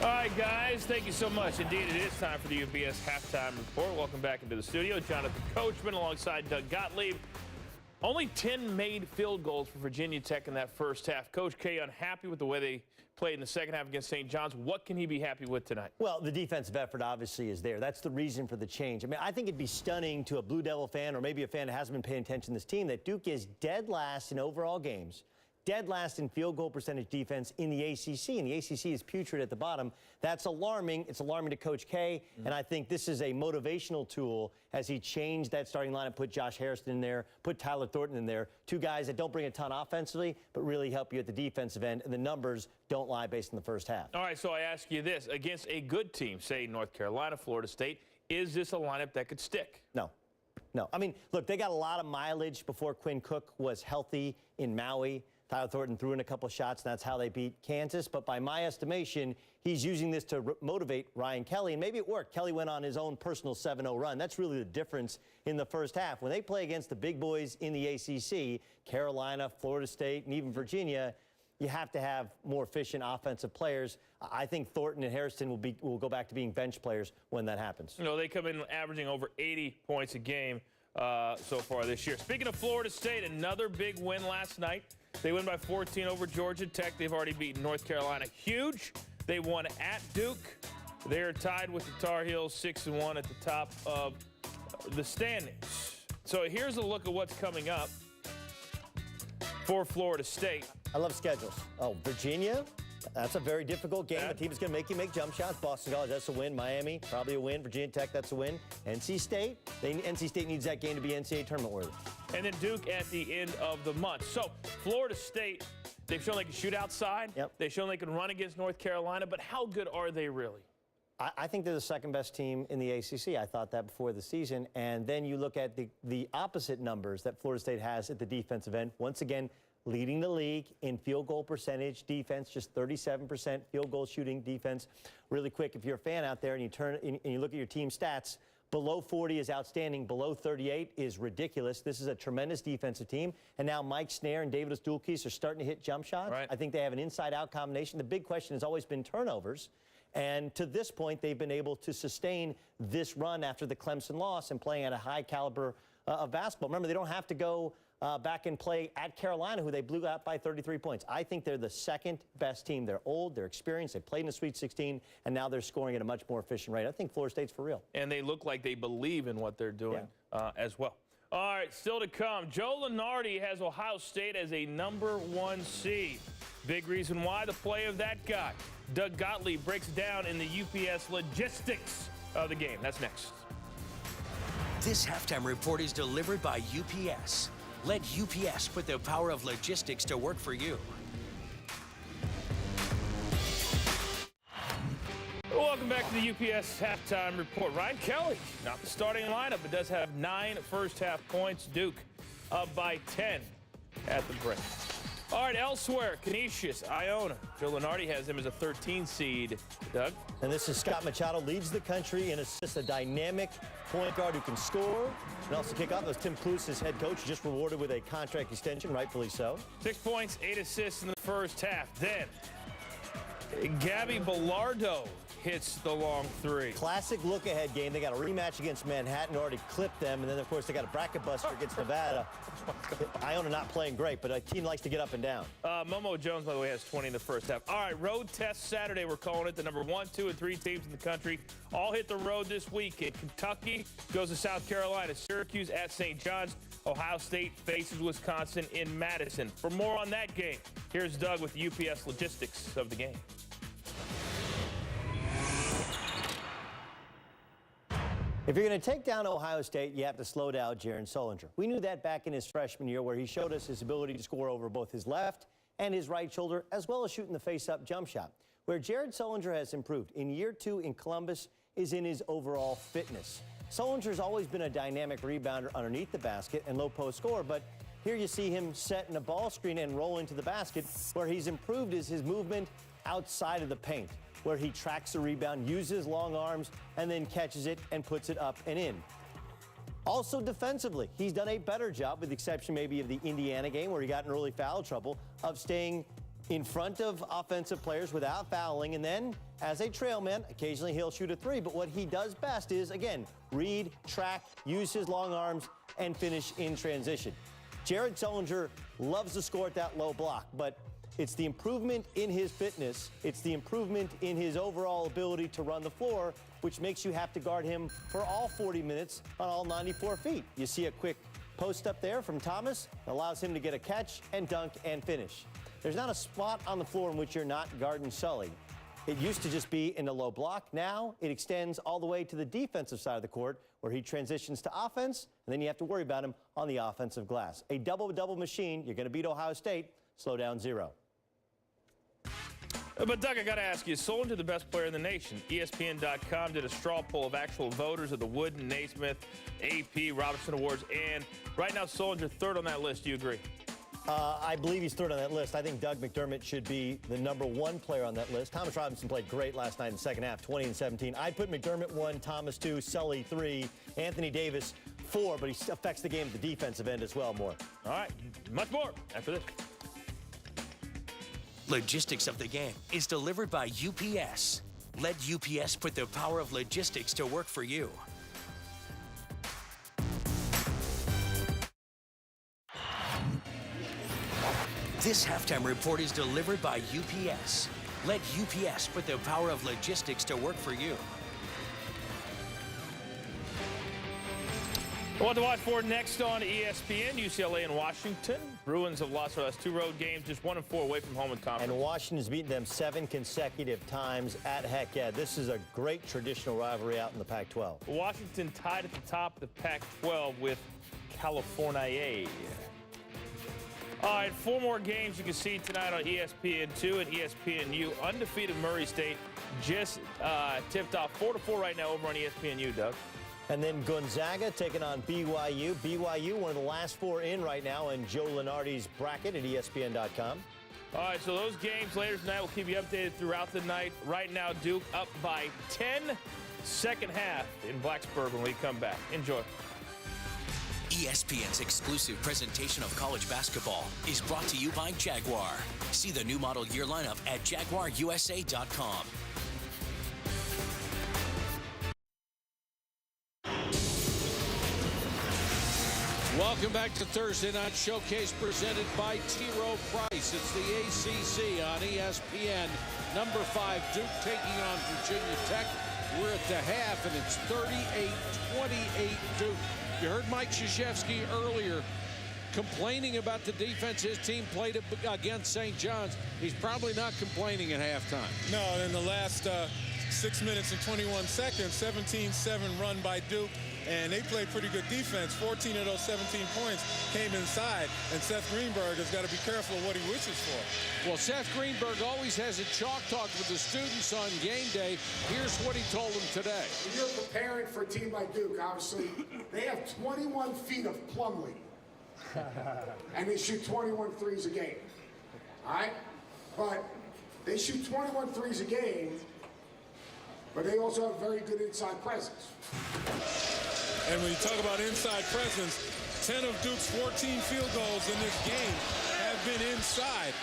All right, guys, thank you so much. Indeed, it is time for the UPS halftime report. Welcome back into the studio. Jonathan Coachman alongside Doug Gottlieb. Only 10 made field goals for Virginia Tech in that first half. Coach K unhappy with the way they played in the second half against St. John's. What can he be happy with tonight?
Well, the defensive effort obviously is there. That's the reason for the change. I mean, I think it'd be stunning to a Blue Devil fan or maybe a fan that hasn't been paying attention to this team that Duke is dead last in overall games, dead last in field goal percentage defense in the ACC, and the ACC is putrid at the bottom. That's alarming. It's alarming to Coach K, and I think this is a motivational tool as he changed that starting lineup, put Josh Harrison in there, put Tyler Thornton in there, two guys that don't bring a ton offensively, but really help you at the defensive end, and the numbers don't lie based on the first half.
All right, so I ask you this. Against a good team, say North Carolina, Florida State, is this a lineup that could stick?
No. No. I mean, look, they got a lot of mileage before Quinn Cook was healthy in Maui. Tyler Thornton threw in a couple of shots, and that's how they beat Kansas. But by my estimation, he's using this to motivate Ryan Kelly, and maybe it worked. Kelly went on his own personal 7-0 run. That's really the difference in the first half. When they play against the big boys in the ACC, Carolina, Florida State, and even Virginia, you have to have more efficient offensive players. I think Thornton and Harrison will go back to being bench players when that happens.
You know, they come in averaging over 80 points a game so far this year. Speaking of Florida State, another big win last night. They win by 14 over Georgia Tech. They've already beaten North Carolina. Huge. They won at Duke. They are tied with the Tar Heels 6-1 at the top of the standings. So here's a look at what's coming up for Florida State.
I love schedules. Oh, Virginia, that's a very difficult game. The team is going to make you make jump shots. Boston College, that's a win. Miami, probably a win. Virginia Tech, that's a win. NC State, NC State needs that game to be NCAA tournament worthy.
And then Duke at the end of the month. So Florida State, they've shown they can shoot outside.
Yep.
They've shown they can run against North Carolina. But how good are they really?
I think they're the second best team in the ACC. I thought that before the season. And then you look at the opposite numbers that Florida State has at the defensive end. Once again, leading the league in field goal percentage defense, just 37% field goal shooting defense. Really quick, if you're a fan out there and you look at your team stats, below 40 is outstanding. Below 38 is ridiculous. This is a tremendous defensive team. And now Mike Snare and David Ostulkis are starting to hit jump shots.
Right.
I think they have an inside-out combination. The big question has always been turnovers. And to this point, they've been able to sustain this run after the Clemson loss and playing at a high caliber of basketball. Remember, they don't have to go back and play at Carolina, who they blew out by 33 points. I think they're the second best team. They're old, they're experienced, they played in the Sweet 16, and now they're scoring at a much more efficient rate. I think Florida State's for real.
And they look like they believe in what they're doing as well. All right, still to come. Joe Lunardi has Ohio State as a #1 seed. Big reason why, the play of that guy. Doug Gottlieb breaks down in the UPS logistics of the game. That's next.
This halftime report is delivered by UPS. Let UPS put the power of logistics to work for you.
Welcome back to the UPS halftime report. Ryan Kelly, not the starting lineup, but does have 9 first-half points. Duke up by 10 at the break. All right, elsewhere, Canisius, Iona. Joe Lunardi has him as a 13 seed. Doug?
And this is Scott Machado, leads the country in assists, a dynamic point guard who can score and also kick off. That was Tim Cluse, his head coach, just rewarded with a contract extension, rightfully so.
6 points, 8 assists in the first half. Then Gabby Bilardo hits the long three.
Classic look-ahead game. They got a rematch against Manhattan, already clipped them, and then, of course, they got a bracket buster against Nevada. Iona not playing great, but a team likes to get up and down.
Momo Jones, by the way, has 20 in the first half. All right, road test Saturday, we're calling it. The number 1, 2, and 3 teams in the country all hit the road this weekend. Kentucky goes to South Carolina. Syracuse at St. John's. Ohio State faces Wisconsin in Madison. For more on that game, here's Doug with the UPS logistics of the game.
If you're going to take down Ohio State, you have to slow down Jaron Sullinger. We knew that back in his freshman year, where he showed us his ability to score over both his left and his right shoulder, as well as shooting the face-up jump shot. Where Jaron Sullinger has improved in year 2 in Columbus is in his overall fitness. Sullinger's always been a dynamic rebounder underneath the basket and low post scorer, but here you see him set in a ball screen and roll into the basket. Where he's improved is his movement outside of the paint, where he tracks the rebound, uses long arms, and then catches it and puts it up and in. Also defensively, he's done a better job, with the exception maybe of the Indiana game where he got in early foul trouble, of staying in front of offensive players without fouling. And then, as a trail man, occasionally he'll shoot a 3. But what he does best is, again, read, track, use his long arms, and finish in transition. Jaron Sullinger loves to score at that low block, but it's the improvement in his fitness, it's the improvement in his overall ability to run the floor, which makes you have to guard him for all 40 minutes on all 94 feet. You see a quick post up there from Thomas, allows him to get a catch and dunk and finish. There's not a spot on the floor in which you're not guarding Sully. It used to just be in the low block. Now it extends all the way to the defensive side of the court, where he transitions to offense, and then you have to worry about him on the offensive glass. A double-double machine. You're going to beat Ohio State. Slow down 0.
But, Doug, I got to ask you, is Sullinger the best player in the nation? ESPN.com did a straw poll of actual voters of the Wooden, Naismith, AP, Robertson Awards, and right now Sullinger third on that list. Do you agree?
I believe he's third on that list. I think Doug McDermott should be the number 1 player on that list. Thomas Robinson played great last night in the second half, 20 and 17. I'd put McDermott 1, Thomas 2, Sully 3, Anthony Davis 4, but he affects the game at the defensive end as well more.
All right, much more after this.
Logistics of the game is delivered by UPS. Let UPS put the power of logistics to work for you. This halftime report is delivered by UPS. Let UPS put the power of logistics to work for you.
What to watch for next on ESPN, UCLA and Washington. Bruins have lost their last 2 road games, just 1 and 4 away from home in conference.
And Washington's beaten them 7 consecutive times at Heck Yeah. This is a great traditional rivalry out in the Pac-12.
Washington tied at the top of the Pac-12 with California. All right, 4 more games you can see tonight on ESPN2 and ESPNU. Undefeated Murray State just tipped off 4-4 right now over on ESPNU, Doug.
And then Gonzaga taking on BYU. BYU, one of the last 4 in right now in Joe Lunardi's bracket at ESPN.com.
All right, so those games later tonight, we'll keep you updated throughout the night. Right now, Duke up by 10, second half in Blacksburg when we come back. Enjoy.
ESPN's exclusive presentation of college basketball is brought to you by Jaguar. See the new model year lineup at JaguarUSA.com.
Welcome back to Thursday Night Showcase presented by T. Rowe Price. It's the ACC on ESPN. Number 5, Duke taking on Virginia Tech. We're at the half, and it's 38-28 Duke. You heard Mike Krzyzewski earlier complaining about the defense his team played against St. John's. He's probably not complaining at halftime.
No, in the last 6 minutes and 21 seconds, 17-7 run by Duke. And they played pretty good defense. 14 of those 17 points came inside. And Seth Greenberg has got to be careful of what he wishes for.
Well, Seth Greenberg always has a chalk talk with the students on game day. Here's what he told them today.
When you're preparing for a team like Duke, obviously, they have 21 feet of plumb lead. And they shoot 21 threes a game. All right? But they shoot 21 threes a game, but they also have very good inside presence.
And when you talk about inside presence, 10 of Duke's 14 field goals in this game have been inside.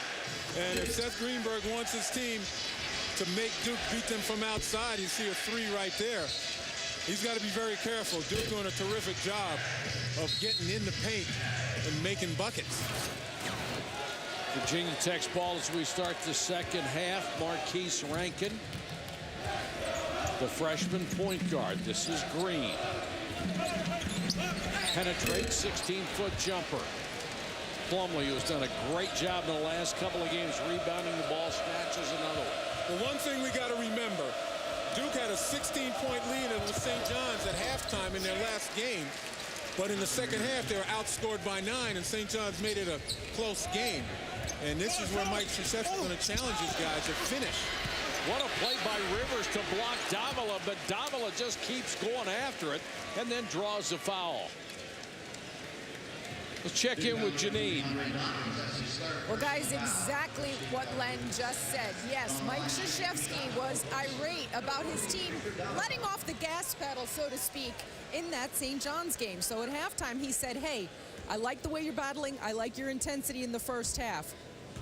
And if Seth Greenberg wants his team to make Duke beat them from outside. You see a three right there. He's got to be very careful. Duke doing a terrific job of getting in the paint and making buckets.
Virginia Tech's ball as we start the second half. Marquise Rankin, the freshman point guard. This is Green. Penetrates, 16-foot jumper. Plumlee, who's done a great job in the last couple of games rebounding the ball, snatches another one.
The one thing we got to remember, Duke had a 16-point lead with St. John's at halftime in their last game. But in the second half, they were outscored by 9, and St. John's made it a close game. And this is where Mike Krzyzewski's going to challenge his guys to finish.
What a play by Rivers to block Davila, but Davila just keeps going after it and then draws the foul. Let's check in with Janine.
Well, guys, exactly what Len just said. Yes, Mike Krzyzewski was irate about his team letting off the gas pedal, so to speak, in that St. John's game. So at halftime, he said, hey, I like the way you're battling. I like your intensity in the first half.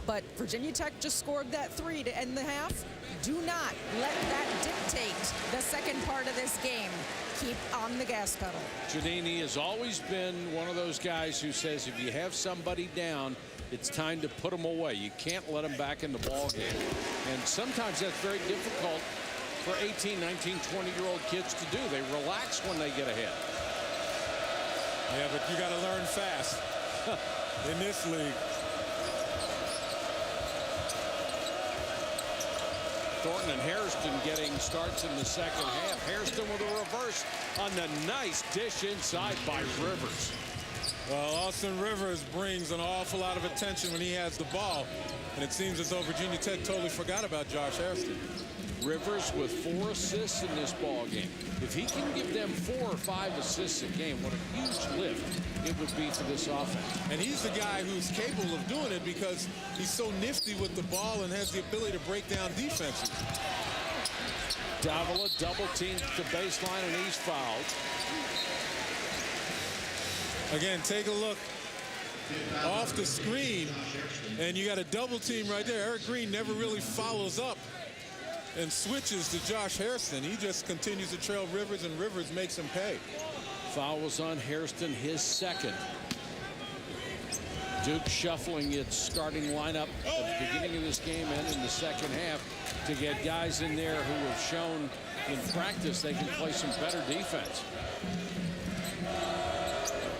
But Virginia Tech just scored that three to end the half. Do not let that dictate the second part of this game. Keep on the gas pedal.
Janine has always been one of those guys who says if you have somebody down, it's time to put them away. You can't let them back in the ball game. And sometimes that's very difficult for 18, 19, 20-year-old kids to do. They relax when they get ahead.
Yeah, but you got to learn fast in this league.
Thornton and Hairston getting starts in the second half. Hairston with a reverse on the nice dish inside by Rivers.
Well, Austin Rivers brings an awful lot of attention when he has the ball. And it seems as though Virginia Tech totally forgot about Josh Hairston.
Rivers with 4 assists in this ball game. If he can give them 4 or 5 assists a game, what a huge lift it would be for this offense.
And he's the guy who's capable of doing it because he's so nifty with the ball and has the ability to break down defenses.
Davila double teamed the baseline and he's fouled.
Again, take a look off the screen and you got a double team right there. Eric Green never really follows up and switches to Josh Hairston. He just continues to trail Rivers, and Rivers makes him pay.
Foul was on Hairston, his second. Duke shuffling its starting lineup at the beginning of this game and in the second half to get guys in there who have shown in practice they can play some better defense.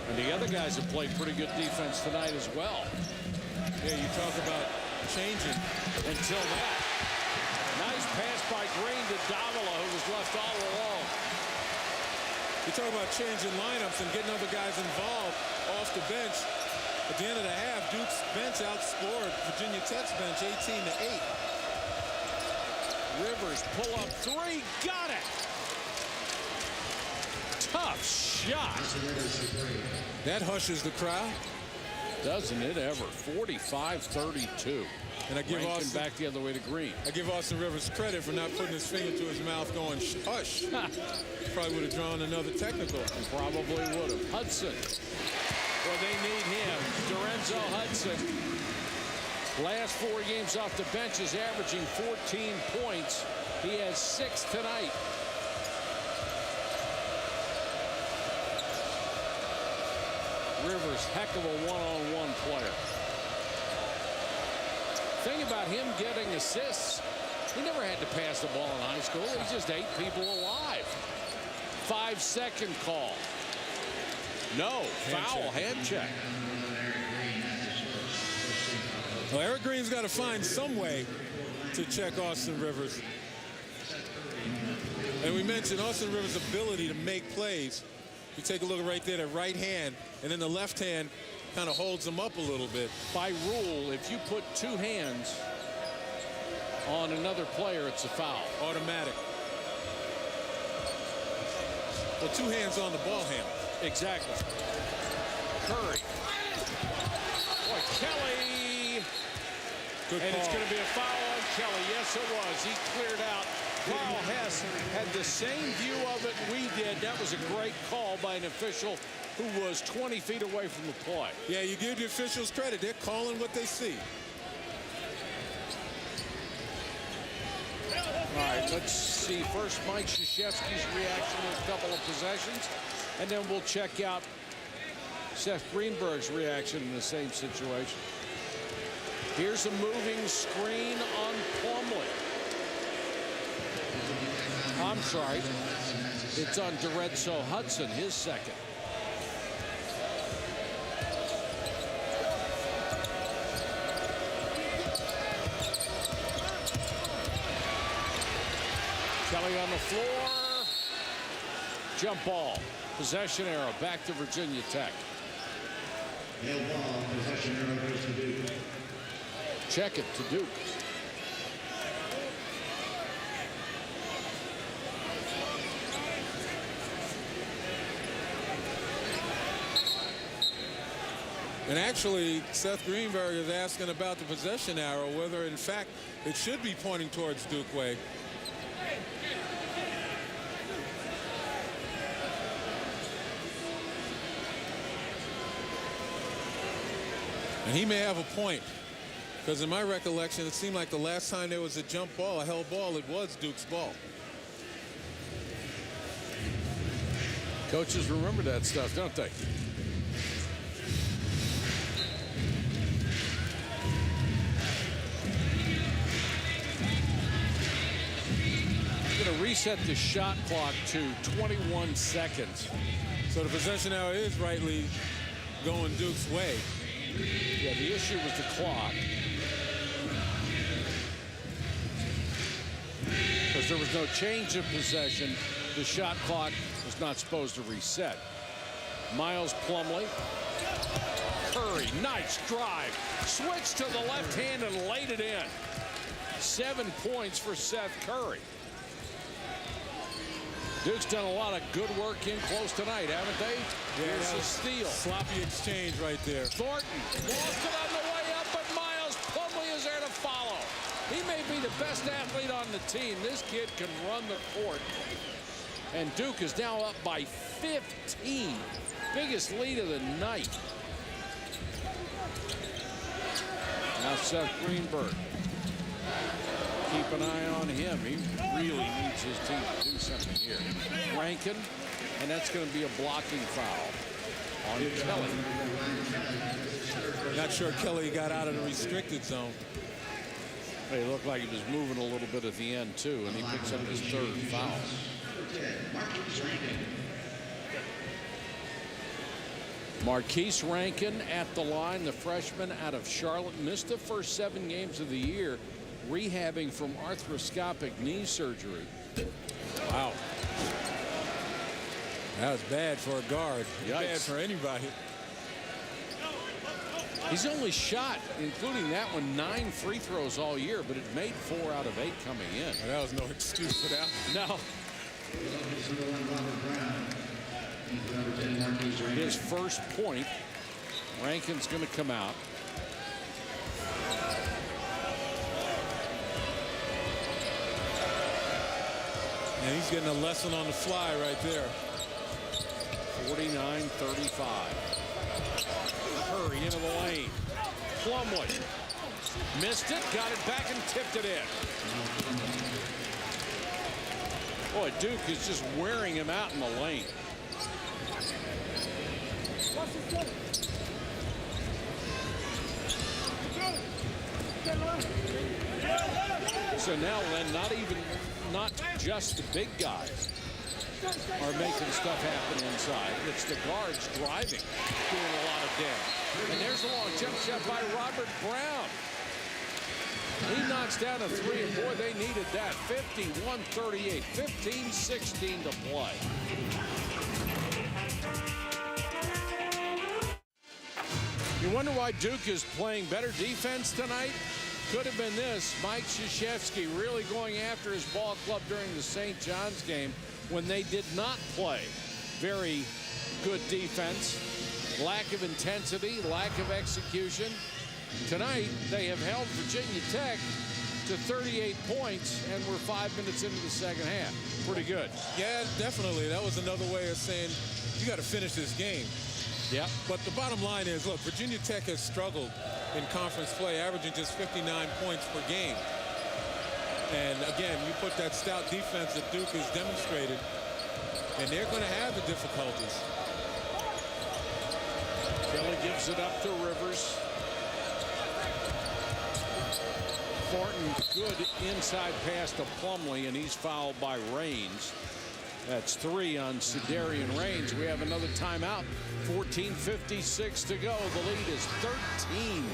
And the other guys have played pretty good defense tonight as well.
Yeah, you talk about changing.
Until that. Nice pass by Green to Davila, who was left all alone.
You talk about changing lineups and getting other guys involved off the bench. At the end of the half, Duke's bench outscored Virginia Tech's bench 18-8.
Rivers pull up 3, got it. Tough shot.
That hushes the crowd.
Doesn't it ever? 45-32.
And I give
Rankin
Austin
back the other way to Green.
I give Austin Rivers credit for not putting his finger to his mouth going, hush. Probably would have drawn another technical.
Probably would have. Hudson. Well, they need him. Dorenzo Hudson. Last 4 games off the bench is averaging 14 points. He has 6 tonight. Rivers, heck of a one-on-one player. Thing about him getting assists, he never had to pass the ball in high school. He just ate people alive. 5-second call. No, foul, hand check.
Well, Eric Green's got to find some way to check Austin Rivers. And we mentioned Austin Rivers' ability to make plays. You take a look right there, the right hand, and then the left hand kind of holds him up a little bit.
By rule, if you put 2 hands on another player, it's a foul.
Automatic. Well, 2 hands on the ball handle.
Exactly. Curry. Boy, Kelly.
Good
and
call.
It's going to be a foul on Kelly. Yes, it was. He cleared out. Carl Hess had the same view of it we did. That was a great call by an official who was 20 feet away from the play.
Yeah, you give the officials credit. They're calling what they see.
right, let's see first Mike Krzyzewski's reaction to a couple of possessions, and then we'll check out Seth Greenberg's reaction in the same situation. Here's a moving screen on Plumlee. I'm sorry, it's on Doretso Hudson, his second. Kelly on the floor. Jump ball. Possession arrow back to Virginia Tech.
Possession arrow goes to Duke.
Check it to Duke.
And actually, Seth Greenberg is asking about the possession arrow, whether in fact it should be pointing towards Duke way. And he may have a point, because in my recollection, it seemed like the last time there was a jump ball, a held ball, it was Duke's ball.
Coaches remember that stuff, don't they? I'm going to reset the shot clock to 21 seconds.
So the possession arrow is rightly going Duke's way.
Yeah, the issue was the clock. Because there was no change of possession, the shot clock was not supposed to reset. Miles Plumlee. Curry, nice drive. Switched to the left hand and laid it in. 7 points for Seth Curry. Duke's done a lot of good work in close tonight, haven't they?
Yeah,
here's a steal.
Sloppy exchange right there.
Thornton lost it on the way up, but Miles Plumlee is there to follow. He may be the best athlete on the team. This kid can run the court. And Duke is now up by 15. Biggest lead of the night. Now Seth Greenberg. Keep an eye on him. He really needs his team to do something here. Rankin, and that's going to be a blocking foul on Kelly.
Not sure Kelly got out of the restricted zone.
It looked like he was moving a little bit at the end, too, and he picks up his third foul. Marquise Rankin at the line, the freshman out of Charlotte, missed the first 7 games of the year, rehabbing from arthroscopic knee surgery.
Wow. That was bad for a guard.
Yikes.
Bad for anybody.
He's only shot, including that one, 9 free throws all year, but it made 4 out of 8 coming in.
Well, that was no excuse for that.
No. His first point. Rankin's going to come out.
And he's getting a lesson on the fly right there.
49-35. Curry into the lane. Plumlee missed it, got it back, and tipped it in. Boy, Duke is just wearing him out in the lane. So now, Len, not just the big guys are making stuff happen inside. It's the guards driving, doing a lot of damage. And there's a long jump shot by Robert Brown. He knocks down a 3, and boy, they needed that. 51-38, 15-16 to play. You wonder why Duke is playing better defense tonight? Could have been this. Mike Krzyzewski really going after his ball club during the St. John's game when they did not play very good defense. Lack of intensity, lack of execution. Tonight, they have held Virginia Tech to 38 points, and we're 5 minutes into the second half. Pretty good.
Yeah, definitely. That was another way of saying you got to finish this game.
Yeah.
But the bottom line is, look, Virginia Tech has struggled in conference play, averaging just 59 points per game. And again, you put that stout defense that Duke has demonstrated, and they're going to have the difficulties.
Kelly gives it up to Rivers. Thornton, good inside pass to Plumlee, and he's fouled by Raines. That's 3 on Sedarian Raines. We have another timeout. 14:56 to go. The lead is 13.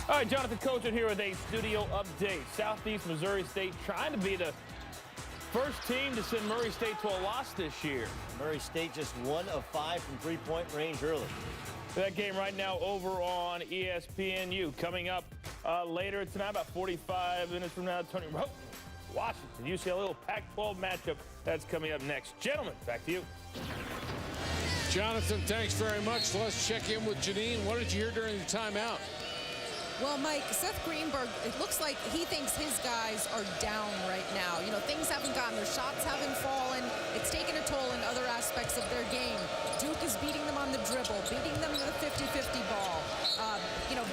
All right, Jonathan Coachman here with a studio update. Southeast Missouri State trying to be the first team to send Murray State to a loss this year.
Murray State just 1 of 5 from three-point range early.
That game right now over on ESPNU. Coming up later tonight, about 45 minutes from now, Tony Washington, UCLA, little Pac-12 matchup. That's coming up next. Gentlemen, back to you.
Jonathan, thanks very much. Let's check in with Janine. What did you hear during the timeout?
Well, Mike, Seth Greenberg, it looks like he thinks his guys are down right now. You know, things haven't gotten, their shots haven't fallen. It's taken a toll in other aspects of their game. Duke is beating them on the dribble, beating them with a 50-50 ball,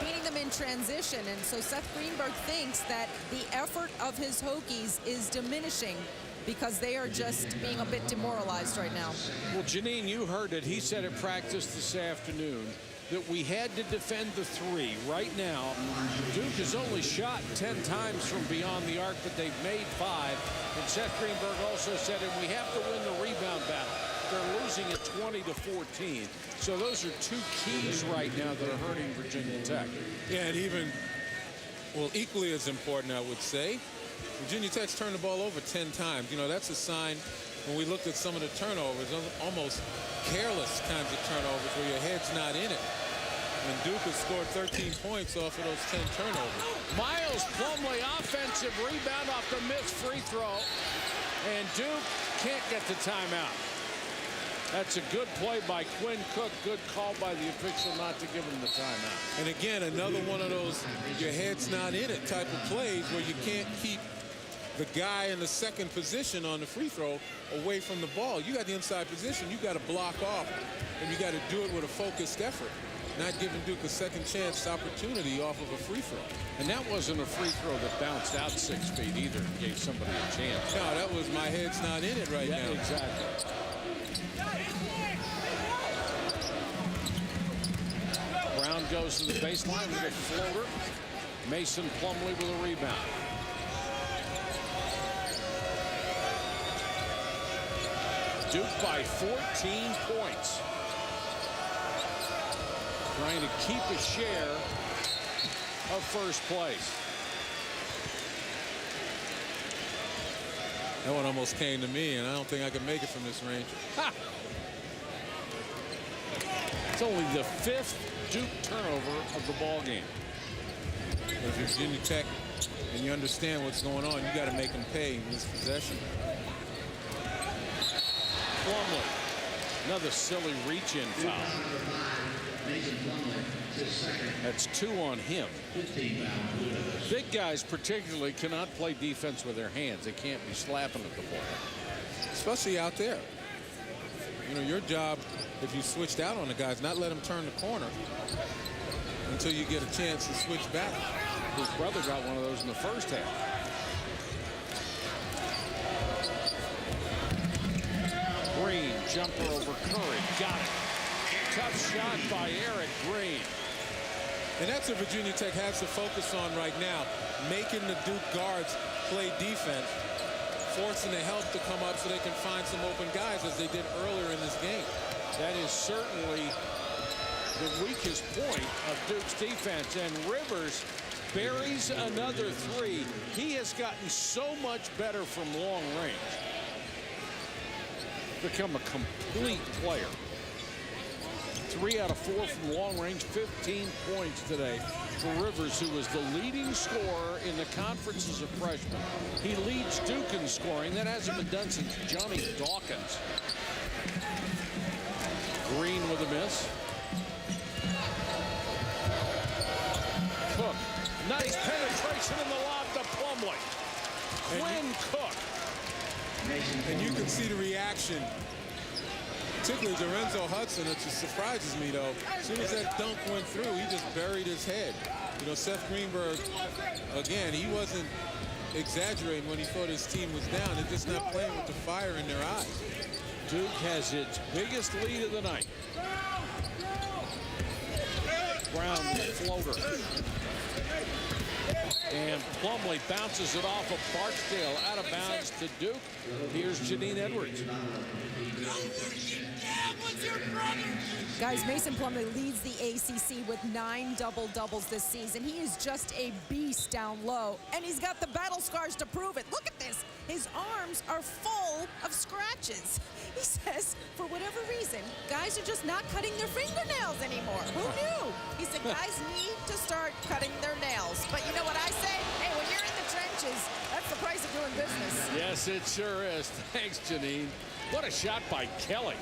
beating them in transition. And so Seth Greenberg thinks that the effort of his Hokies is diminishing because they are just being a bit demoralized right now.
Well, Janine, you heard it. He said at practice this afternoon that we had to defend the 3. Right now, Duke has only shot 10 times from beyond the arc, but they've made 5. And Seth Greenberg also said, and we have to win the rebound battle. They're losing at 20-14. So those are 2 keys right now that are hurting Virginia Tech.
Yeah, and even, well, equally as important, I would say, Virginia Tech's turned the ball over 10 times. You know, that's a sign when we looked at some of the turnovers, almost careless kinds of turnovers where your head's not in it. And Duke has scored 13 points off of those 10 turnovers.
Miles Plumlee, offensive rebound off the missed free throw. And Duke can't get the timeout. That's a good play by Quinn Cook. Good call by the official not to give him the timeout.
And again, another one of those your head's not in it type of plays where you can't keep the guy in the second position on the free throw away from the ball. You got the inside position. You got to block off, and you got to do it with a focused effort, not giving Duke a second chance opportunity off of a free throw.
And that wasn't a free throw that bounced out 6 feet either and gave somebody a chance.
No, that was my head's not in it right now.
Exactly. Brown goes to the baseline with a floater. Mason Plumlee with a rebound. Duke by 14 points. Trying to keep a share of first place.
That one almost came to me, and I don't think I can make it from this range.
Ha! It's only the 5th Duke turnover of the ball game.
If you're Virginia Tech and you understand what's going on, you got to make them pay in this possession.
Plumlee, another silly reach-in foul. That's 2 on him. Big guys particularly cannot play defense with their hands. They can't be slapping at the ball.
Especially out there. You know, your job, if you switched out on the guys, not let them turn the corner until you get a chance to switch back.
His brother got one of those in the first half. Green, jumper over Curry, got it. Tough shot by Eric Green.
And that's what Virginia Tech has to focus on right now, making the Duke guards play defense, forcing the help to come up so they can find some open guys as they did earlier in this game.
That is certainly the weakest point of Duke's defense, and Rivers buries another 3. He has gotten so much better from long range. Become a complete player. 3 out of 4 from long range, 15 points today for Rivers, who was the leading scorer in the conference as a freshman. He leads Duke in scoring. That hasn't been done since Johnny Dawkins. Green with a miss. Cook, nice penetration in the lob to Plumlee. Quinn Cook.
And you can see the reaction, particularly Lorenzo Hudson. It just surprises me, though. As soon as that dunk went through, he just buried his head. You know, Seth Greenberg, again, he wasn't exaggerating when he thought his team was down. They're just not playing with the fire in their eyes.
Duke has its biggest lead of the night. Brown floater. And Plumlee bounces it off of Barksdale out of bounds to Duke. Here's Janine Edwards.
Guys, Mason Plumlee leads the ACC with 9 double-doubles this season. He is just a beast down low, and he's got the battle scars to prove it. Look at this. His arms are full of scratches. He says, for whatever reason, guys are just not cutting their fingernails anymore. Who knew? He said, guys need to start cutting their nails. But you know what I say? Hey, when you're in the trenches, that's the price of doing business.
Yes, it sure is. Thanks, Janine. What a shot by Kelly.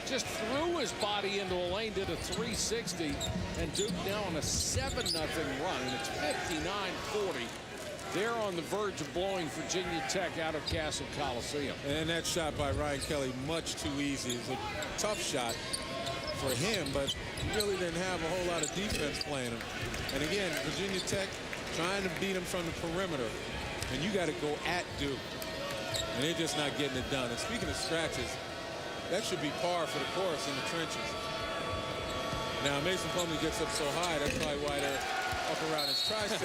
Just threw his body into a lane, did a 360, and Duke now on a 7-0 run, and it's 59-40. They're on the verge of blowing Virginia Tech out of Cassell Coliseum.
And that shot by Ryan Kelly, much too easy. It was a tough shot for him, but he really didn't have a whole lot of defense playing him. And again, Virginia Tech trying to beat him from the perimeter, and you got to go at Duke. And they're just not getting it done. And speaking of scratches, that should be par for the course in the trenches. Now, Mason Plumlee gets up so high, that's probably why they're up around his tricep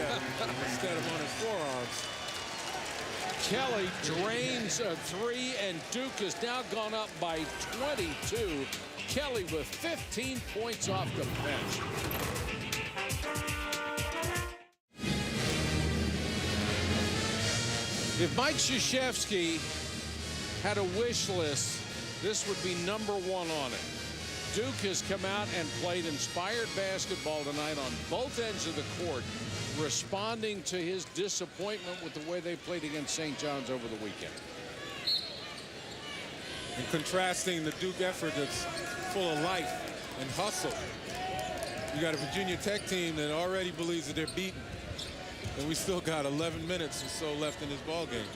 instead of on his forearms.
Kelly drains a 3, and Duke has now gone up by 22. Kelly with 15 points off the bench. If Mike Krzyzewski had a wish list, this would be #1 on it. Duke has come out and played inspired basketball tonight on both ends of the court, responding to his disappointment with the way they played against St. John's over the weekend.
And contrasting the Duke effort that's full of life and hustle. You got a Virginia Tech team that already believes that they're beaten. And we still got 11 minutes or so left in this ball game.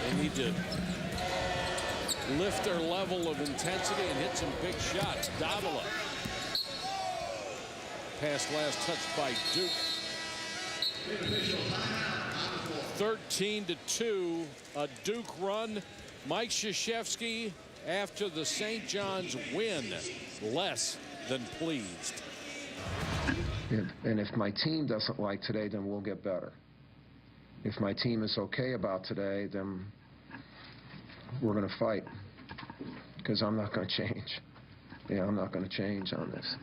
They need to lift their level of intensity and hit some big shots. Davila. Pass last touched by Duke. 13-2, a Duke run. Mike Krzyzewski, after the St. John's win, less than pleased.
And if my team doesn't like today, then we'll get better. If my team is okay about today, then we're going to fight, because I'm not going to change. Yeah, I'm not going to change on this.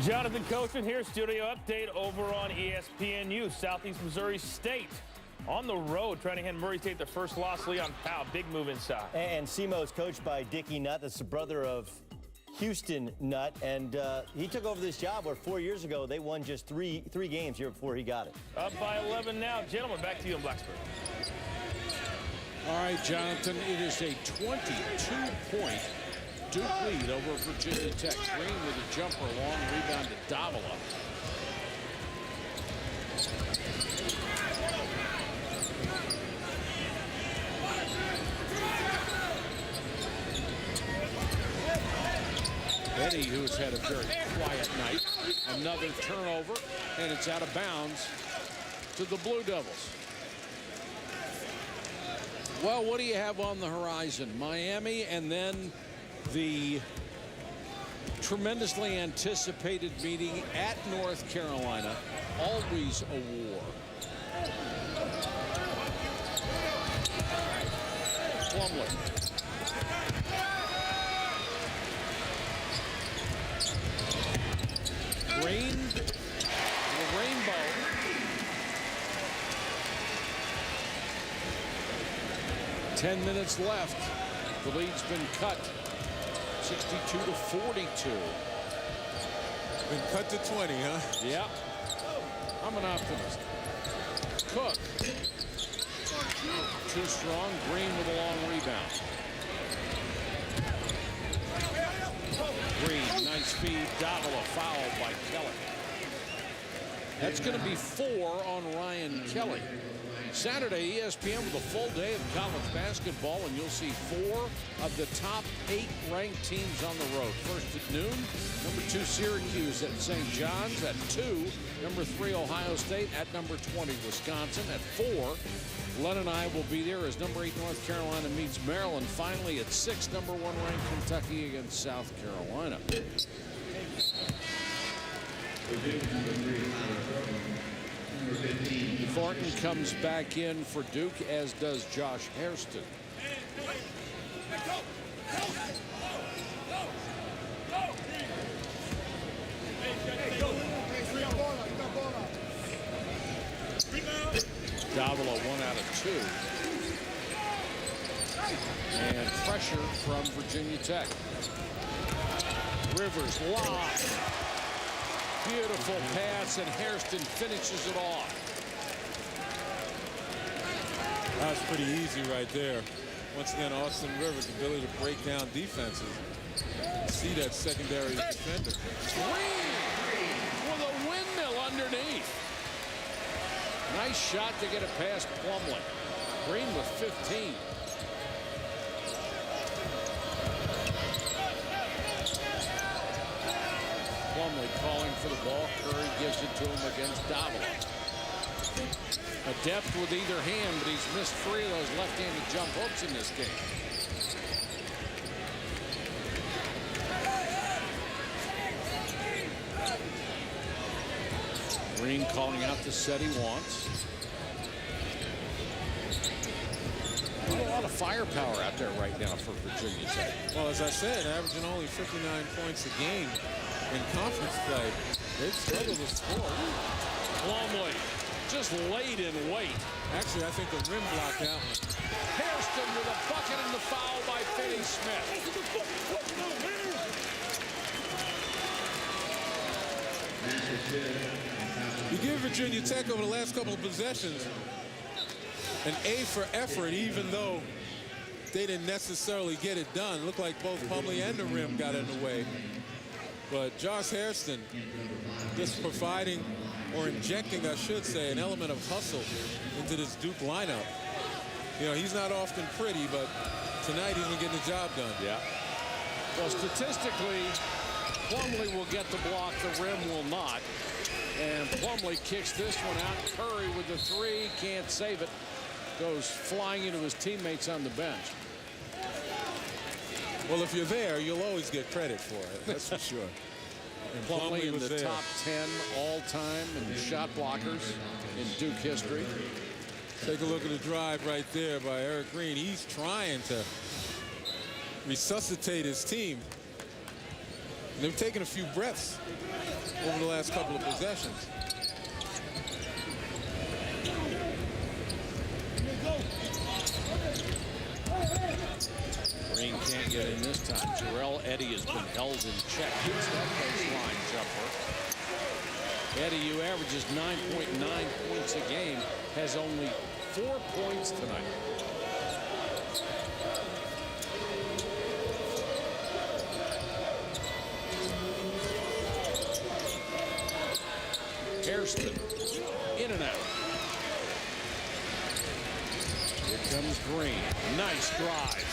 Jonathan Coachman here, studio update over on ESPNU. Southeast Missouri State on the road trying to hand Murray State their first loss. Leon Powell, big move inside.
And SEMO is coached by Dickie Nutt. That's the brother of Houston Nutt, and he took over this job where 4 years ago they won just three games here before he got it.
Up by 11 now. Gentlemen, back to you in Blacksburg.
All right, Jonathan, it is a 22-point Duke lead over Virginia Tech. Green with a jumper, long rebound to Davila. Eddie, who's had a very quiet night, another turnover, and it's out of bounds to the Blue Devils. Well, what do you have on the horizon? Miami, and then the tremendously anticipated meeting at North Carolina. Always a war. Plumlee. Green, the rainbow. Ten minutes left. The lead's been cut. 62-42.
Been cut to 20, huh?
Yeah. I'm an optimist. Cook. Too strong. Green with a long rebound. Green, nice feed. Davila fouled by Kelly. That's going to be 4 on Ryan Kelly. Saturday, ESPN with a full day of college basketball, and you'll see 4 of the top 8 ranked teams on the road. First at noon, number 2 Syracuse at St. John's. At 2, number 3 Ohio State. At number 20 Wisconsin. At 4, Len and I will be there as number 8 North Carolina meets Maryland. Finally at 6, number 1 ranked Kentucky against South Carolina. Thornton comes back in for Duke, as does Josh Hairston. Davila 1 out of 2. And pressure from Virginia Tech. Rivers lob. Beautiful pass, and Hairston finishes it off.
That's pretty easy right there. Once again, Austin Rivers' ability to break down defenses. See that secondary defender.
Green with a windmill underneath. Nice shot to get it past Plumlee. Green with 15. Plumlee calling for the ball. Curry gives it to him against Davila. Adept with either hand, but he's missed 3 of those left-handed jump hooks in this game. Green calling out the set he wants. There's a lot of firepower out there right now for Virginia Tech.
Well, as I said, averaging only 59 points a game in conference play. They've struggled to score.
Plumlee just laid in wait.
Actually, I think the rim blocked that one.
Hairston with a bucket and the foul by Finney Smith.
You give Virginia Tech over the last couple of possessions an A for effort, even though they didn't necessarily get it done. Looked like both Plumlee and the rim got in the way. But Josh Hairston just providing, or injecting, I should say, an element of hustle into this Duke lineup. You know, he's not often pretty, but tonight he's been getting the job done.
Yeah. Well, statistically, Plumlee will get the block, the rim will not. And Plumlee kicks this one out. Curry with the 3, can't save it. Goes flying into his teammates on the bench.
Well, if you're there, you'll always get credit for it. That's for sure.
And Plumlee in the top 10 all-time in shot blockers in Duke history.
Take a look at the drive right there by Eric Green. He's trying to resuscitate his team. And they've taken a few breaths over the last couple of possessions.
Green can't get in this time. Jarrell Eddy has been held in check. Hits that baseline jumper. Eddy, who averages 9.9 points a game, has only 4 points tonight. Hairston, in and out. Here comes Green. Nice drive.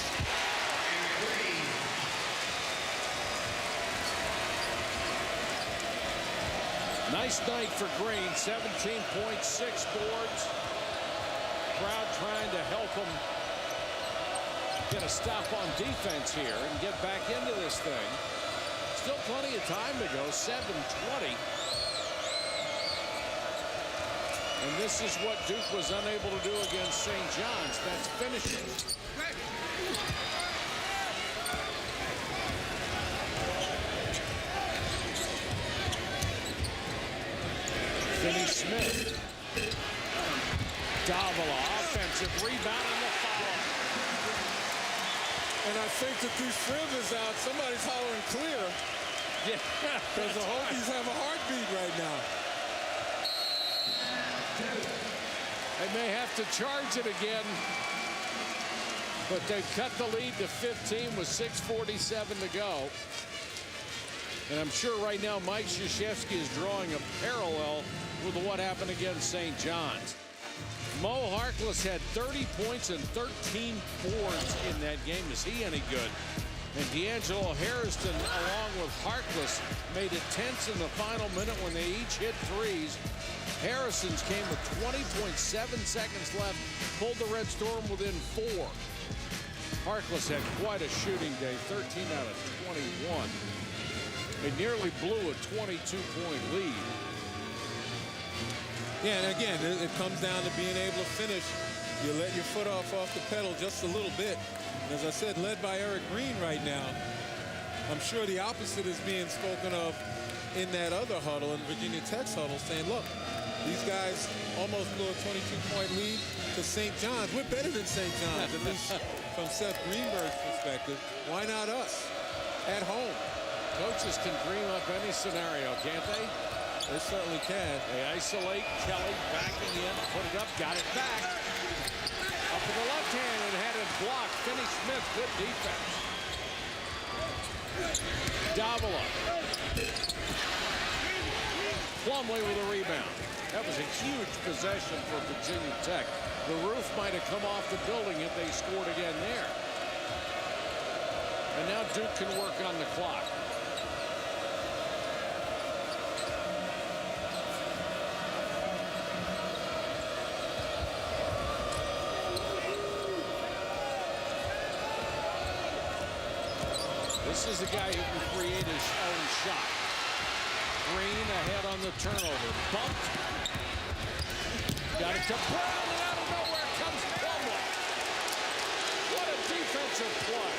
Nice night for Green. 17.6 boards. Crowd trying to help him get a stop on defense here and get back into this thing. Still plenty of time to go. 7:20. And this is what Duke was unable to do against St. John's. That's finishing. Finney Smith. Davila, offensive rebound and the foul.
And I think that these Friv is out. Somebody's hollering clear.
Yeah.
Because the Hokies have a heartbeat right now.
They may have to charge it again. But they've cut the lead to 15 with 6:47 to go. And I'm sure right now Mike Krzyzewski is drawing a parallel with what happened against St. John's. Mo Harkless had 30 points and 13 boards in that game. Is he any good? And D'Angelo Harrison, along with Harkless, made it tense in the final minute when they each hit threes. Harrison's came with 20.7 seconds left, pulled the Red Storm within 4. Harkless had quite a shooting day, 13 out of 21. They nearly blew a 22-point lead.
Yeah, and again, it comes down to being able to finish. You let your foot off the pedal just a little bit. And as I said, led by Eric Green right now. I'm sure the opposite is being spoken of in that other huddle, in Virginia Tech's huddle, saying, look, these guys almost blew a 22-point lead to St. John's. We're better than St. John's, at least from Seth Greenberg's perspective. Why not us at home?
Coaches can dream up any scenario, can't they?
They certainly can.
They isolate Kelly, backing in, put it up, got it back. Up to the left hand and had it blocked. Finney Smith, good defense. Davila. Plumlee with a rebound. That was a huge possession for Virginia Tech. The roof might have come off the building if they scored again there. And now Duke can work on the clock. This is the guy who can create his own shot. Green ahead on the turnover. Bumped. Got it to Brown, and out of nowhere comes Plumlee. What a defensive play.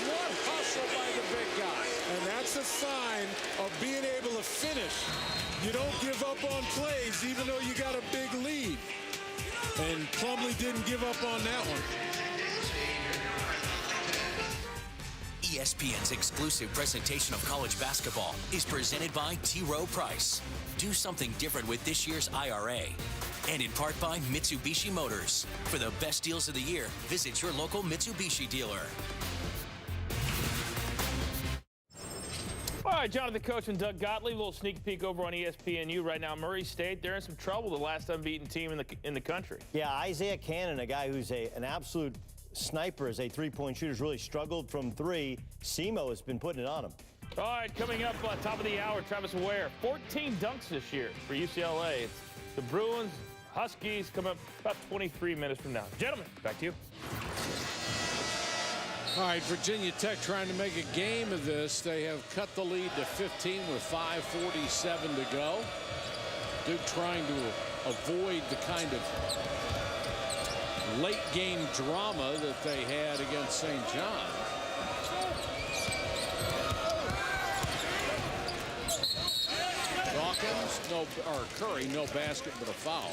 One hustle by the big guy.
And that's a sign of being able to finish. You don't give up on plays even though you got a big lead. And Plumlee didn't give up on that one.
ESPN's exclusive presentation of college basketball is presented by T. Rowe Price. Do something different with this year's IRA. And in part by Mitsubishi Motors. For the best deals of the year, visit your local Mitsubishi dealer.
All right, Jonathan Coach and Doug Gottlieb, a little sneak peek over on ESPNU right now. Murray State, they're in some trouble, the last unbeaten team in the country.
Yeah, Isaiah Cannon, a guy who's an absolute sniper as a three-point shooter, has really struggled from three. SEMO has been putting it on him.
All right, coming up top of the hour, Travis Ware, 14 dunks this year for UCLA. It's the Bruins, Huskies, come up about 23 minutes from now. Gentlemen, back to you.
All right, Virginia Tech trying to make a game of this. They have cut the lead to 15 with 5:47 to go. Duke trying to avoid the kind of late game drama that they had against St. John's. Dawkins, Curry, no basket but a foul.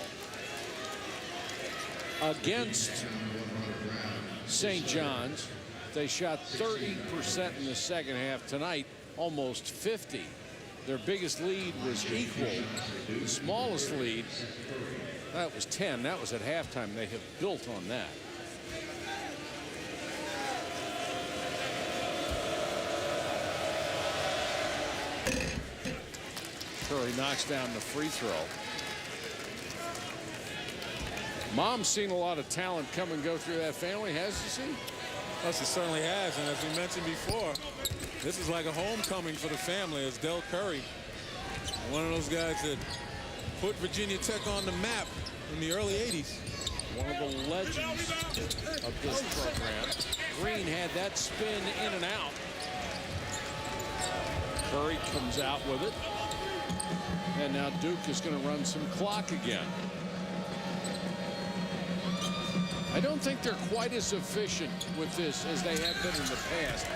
Against St. John's, they shot 30% in the second half. Tonight, almost 50. Their biggest lead was equal. The smallest lead, that was 10. That was at halftime. They have built on that. Curry knocks down the free throw. Mom's seen a lot of talent come and go through that family, hasn't she?
Yes, it certainly has. And as we mentioned before, this is like a homecoming for the family. As Del Curry, one of those guys that put Virginia Tech on the map in the early 80s.
One of the legends of this program. Green had that spin in and out. Curry comes out with it. And now Duke is going to run some clock again. I don't think they're quite as efficient with this as they have been in the past.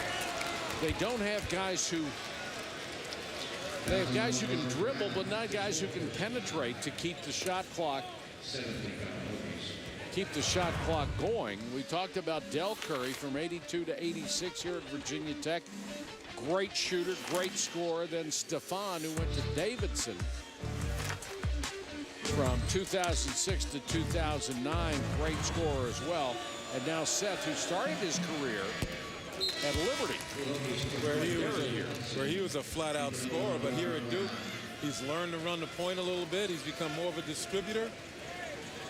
They don't have guys who... They have guys who can dribble, but not guys who can penetrate to keep the shot clock going. We talked about Del Curry from 82 to 86 here at Virginia Tech. Great shooter, great scorer. Then Stefan, who went to Davidson from 2006 to 2009, great scorer as well. And now Seth, who started his career at Liberty,
where he was a flat-out scorer, but here at Duke, he's learned to run the point a little bit. He's become more of a distributor.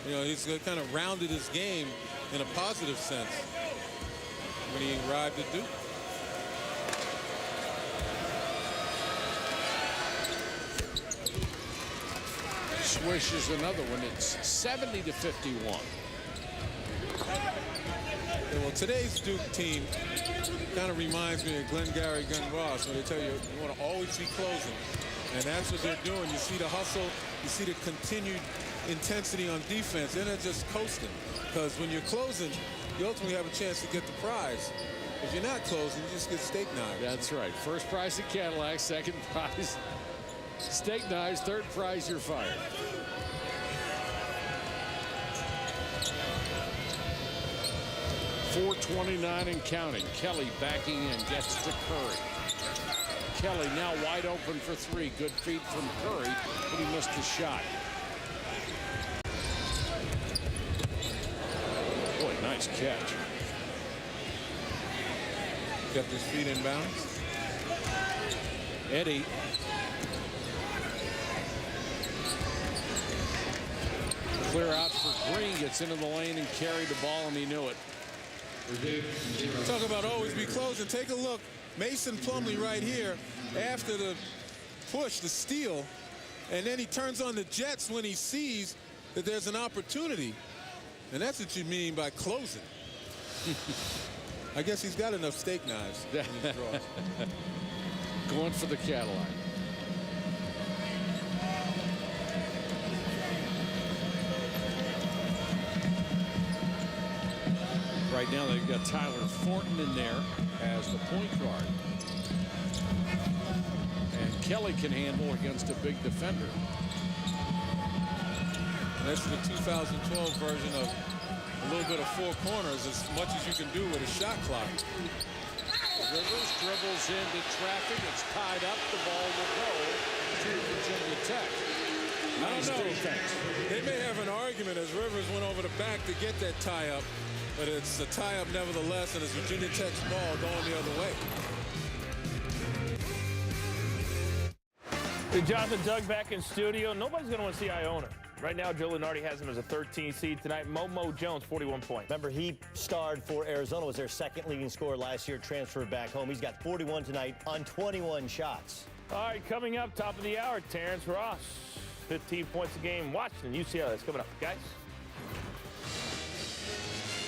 You know, he's kind of rounded his game in a positive sense when he arrived at Duke.
Swish is another one. It's 70-51.
Yeah, well, today's Duke team kind of reminds me of Glengarry Glen Ross, when they tell you you want to always be closing. And that's what they're doing. You see the hustle, you see the continued intensity on defense. They're not just coasting, because when you're closing, you ultimately have a chance to get the prize. If you're not closing, you just get steak knives.
That's right. First prize at Cadillac, second prize steak knives, third prize you're fired. .429 and counting. Kelly backing in, gets to Curry. Kelly now wide open for three. Good feed from Curry, but he missed the shot. Boy, nice catch.
Kept his feet in bounds.
Eddie. Clear out for Green, gets into the lane and carried the ball, and he knew it.
Talk about always be closing. Take a look. Mason Plumlee right here after the push, the steal, and then he turns on the jets when he sees that there's an opportunity. And that's what you mean by closing. I guess he's got enough steak knives in his drawers.
Going for the Cadillac. Right now they've got Tyler Thornton in there as the point guard. And Kelly can handle against a big defender.
And that's the 2012 version of a little bit of four corners, as much as you can do with a shot clock.
Rivers dribbles into traffic. It's tied up. The ball will go to Virginia Tech.
I don't know. They may have an argument as Rivers went over the back to get that tie up, but it's a tie up nevertheless, and it's Virginia Tech's ball going the other way.
Hey, Jonathan, Doug back in studio. Nobody's going to want to see Iona. Right now, Joe Lunardi has him as a 13 seed tonight. Momo Jones, 41 points.
Remember, he starred for Arizona, was their second leading scorer last year, transferred back home. He's got 41 tonight on 21 shots.
All right, coming up, top of the hour, Terrence Ross, 15 points a game. Washington, UCLA. That's coming up, guys.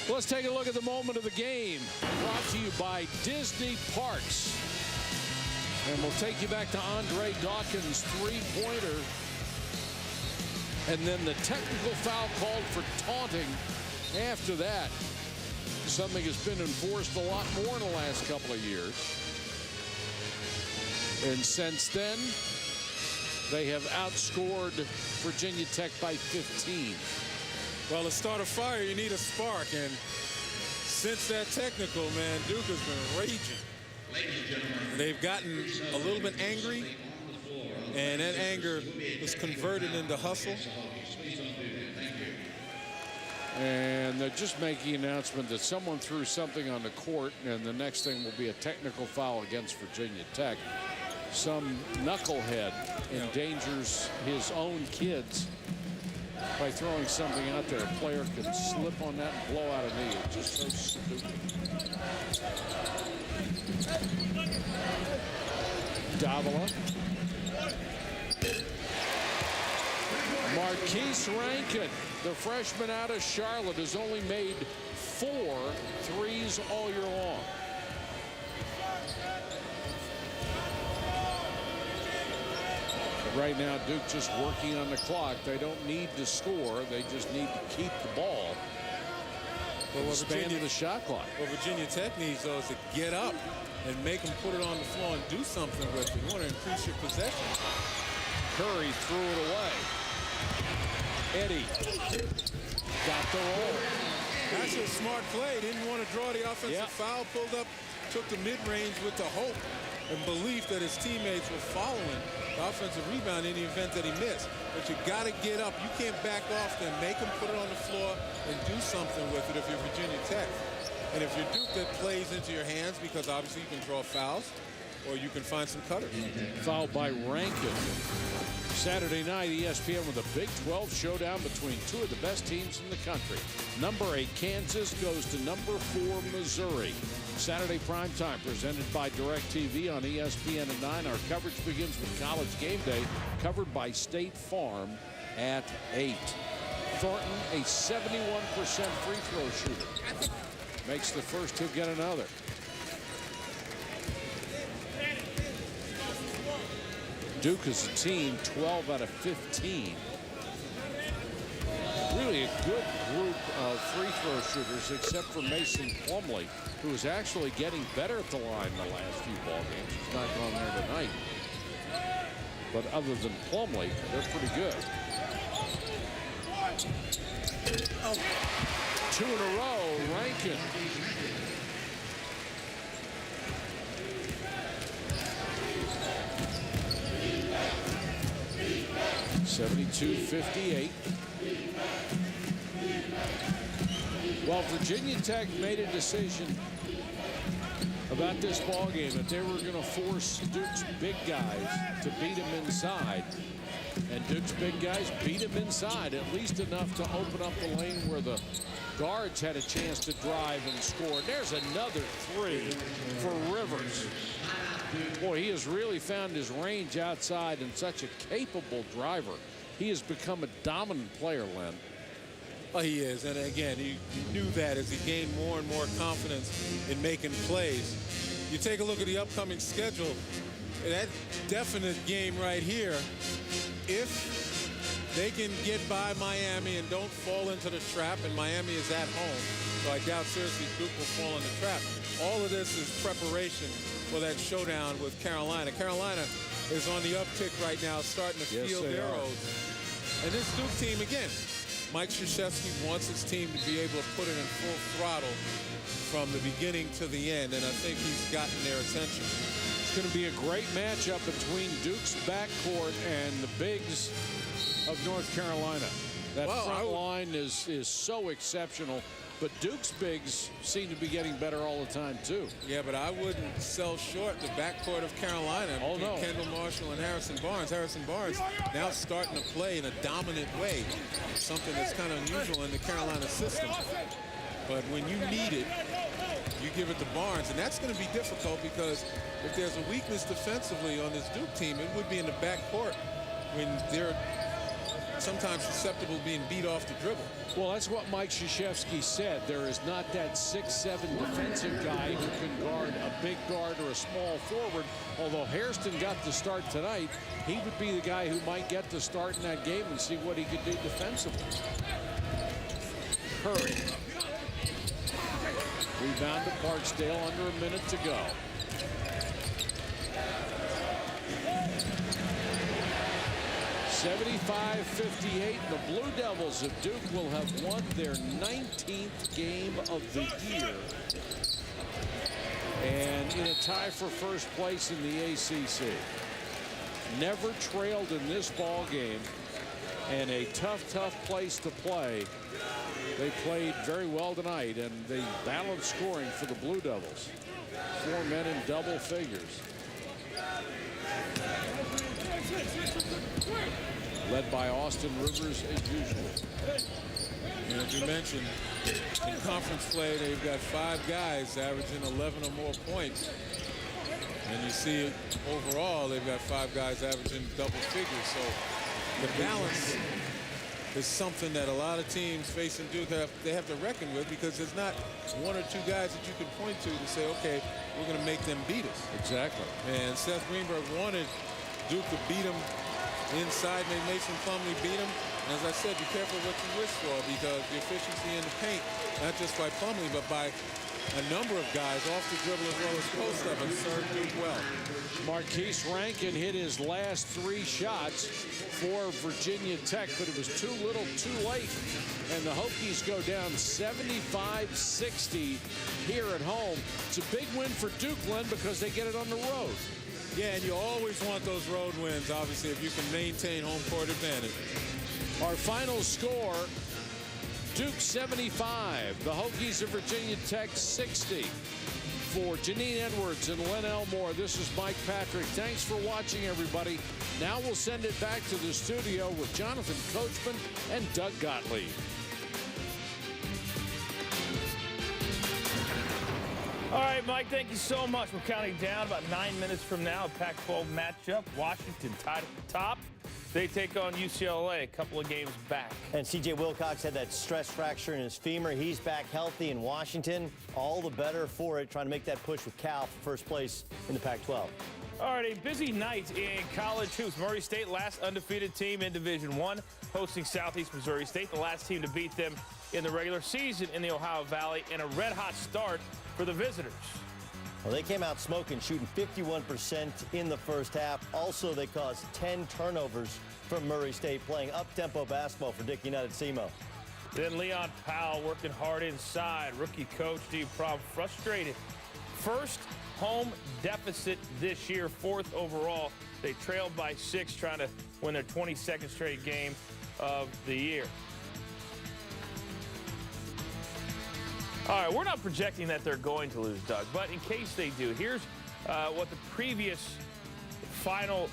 Let's take a look at the moment of the game. Brought to you by Disney Parks. And we'll take you back to Andre Dawkins' three-pointer. And then the technical foul called for taunting after that. Something has been enforced a lot more in the last couple of years. And since then, they have outscored Virginia Tech by 15.
Well, to start a fire, you need a spark. And since that technical, man, Duke has been raging. They've gotten a little bit angry. And that anger was converted into hustle.
And they're just making an announcement that someone threw something on the court, and the next thing will be a technical foul against Virginia Tech. Some knucklehead endangers his own kids by throwing something out there. A player can slip on that and blow out a knee. It's just so stupid. Davila. Marquise Rankin, the freshman out of Charlotte, has only made 4 threes all year long. Right now, Duke just working on the clock. They don't need to score. They just need to keep the ball. Expanding the shot clock.
What Virginia Tech needs, though, is to get up and make them put it on the floor and do something with it. You want to increase your possession.
Curry threw it away. Eddie got the roll.
That's a smart play. Didn't want to draw the offensive foul. Pulled up, took the mid-range with the hope and belief that his teammates were following the offensive rebound in the event that he missed. But you got to get up. You can't back off then. Make him put it on the floor and do something with it if you're Virginia Tech. And if you're Duke, that plays into your hands because obviously you can draw fouls. or you can find some cutters.
Fouled by Rankin. Saturday night, ESPN with a Big 12 showdown between two of the best teams in the country. Number 8, Kansas goes to number 4, Missouri. Saturday primetime presented by DirecTV on ESPN at 9. Our coverage begins with College Game Day, covered by State Farm at 8. Thornton, a 71% free throw shooter. Makes the first, he'll get another. Duke as a team, 12 out of 15. Really a good group of free throw shooters, except for Mason Plumlee, who is actually getting better at the line the last few ball games. He's not gone there tonight. But other than Plumlee, they're pretty good. 2 in a row, Rankin. (72-58). Well, Virginia Tech made a decision about this ball game that they were going to force Duke's big guys to beat him inside. And Duke's big guys beat him inside, at least enough to open up the lane where the guards had a chance to drive and score. There's another 3 for Rivers. Boy, he has really found his range outside and such a capable driver. He has become a dominant player, Len.
Well, he is, and again, you knew that as he gained more and more confidence in making plays. You take a look at the upcoming schedule, that definite game right here, if they can get by Miami and don't fall into the trap, and Miami is at home, so I doubt seriously Duke will fall in the trap. All of this is preparation for that showdown with Carolina. Carolina is on the uptick right now, starting to field their oats. And this Duke team, again, Mike Krzyzewski wants his team to be able to put it in full throttle from the beginning to the end, and I think he's gotten their attention.
It's going to be a great matchup between Duke's backcourt and the bigs of North Carolina. That front line is so exceptional. But Duke's bigs seem to be getting better all the time, too.
Yeah, but I wouldn't sell short the backcourt of Carolina.
Oh, no.
Kendall Marshall and Harrison Barnes. Harrison Barnes now starting to play in a dominant way, something that's kind of unusual in the Carolina system. But when you need it, you give it to Barnes. And that's going to be difficult because if there's a weakness defensively on this Duke team, it would be in the backcourt when they're sometimes susceptible to being beat off the dribble.
Well, that's what Mike Krzyzewski said. There is not that 6'7" defensive guy who can guard a big guard or a small forward. Although Hairston got the start tonight, he would be the guy who might get the start in that game and see what he could do defensively. Curry. Rebound to Barksdale, under a minute to go. (75-58). The Blue Devils of Duke will have won their 19th game of the year, and in a tie for first place in the ACC. Never trailed in this ball game, and a tough place to play. They played very well tonight, and they balanced scoring for the Blue Devils. 4 men in double figures. Led by Austin Rivers as usual.
And as you mentioned, in conference play, they've got 5 guys averaging 11 or more points. And you see it overall, they've got 5 guys averaging double figures. So the balance is something that a lot of teams facing Duke have to reckon with, because there's not 1 or 2 guys that you can point to say, okay, we're going to make them beat us.
Exactly.
And Seth Greenberg wanted Duke to beat him inside, and Mason Plumlee beat him. And as I said, be careful what you wish for, because the efficiency in the paint, not just by Plumlee, but by a number of guys off the dribble as well as post up, and served Duke well.
Marquise Rankin hit his last 3 shots for Virginia Tech, but it was too little too late. And the Hokies go down 75-60 here at home. It's a big win for Duke, Len, because they get it on the road.
Yeah, and you always want those road wins, obviously, if you can maintain home court advantage.
Our final score, Duke 75, the Hokies of Virginia Tech 60. For Janine Edwards and Len Elmore, this is Mike Patrick. Thanks for watching, everybody. Now we'll send it back to the studio with Jonathan Coachman and Doug Gottlieb.
All right, Mike, thank you so much. We're counting down about 9 minutes from now. A Pac-12 matchup. Washington tied at the top. They take on UCLA, a couple of games back.
And C.J. Wilcox had that stress fracture in his femur. He's back healthy in Washington. All the better for it, trying to make that push with Cal for first place in the Pac-12.
All right, a busy night in college hoops. Murray State, last undefeated team in Division I, hosting Southeast Missouri State, the last team to beat them in the regular season in the Ohio Valley, and a red-hot start for the visitors.
Well, they came out smoking, shooting 51% in the first half. Also, they caused 10 turnovers from Murray State, playing up-tempo basketball for Dick United SEMO.
Then Leon Powell working hard inside. Rookie coach Steve Prom frustrated. First home deficit this year, 4th overall. They trailed by 6, trying to win their 22nd straight game of the year. All right, we're not projecting that they're going to lose, Doug, but in case they do, here's what the previous final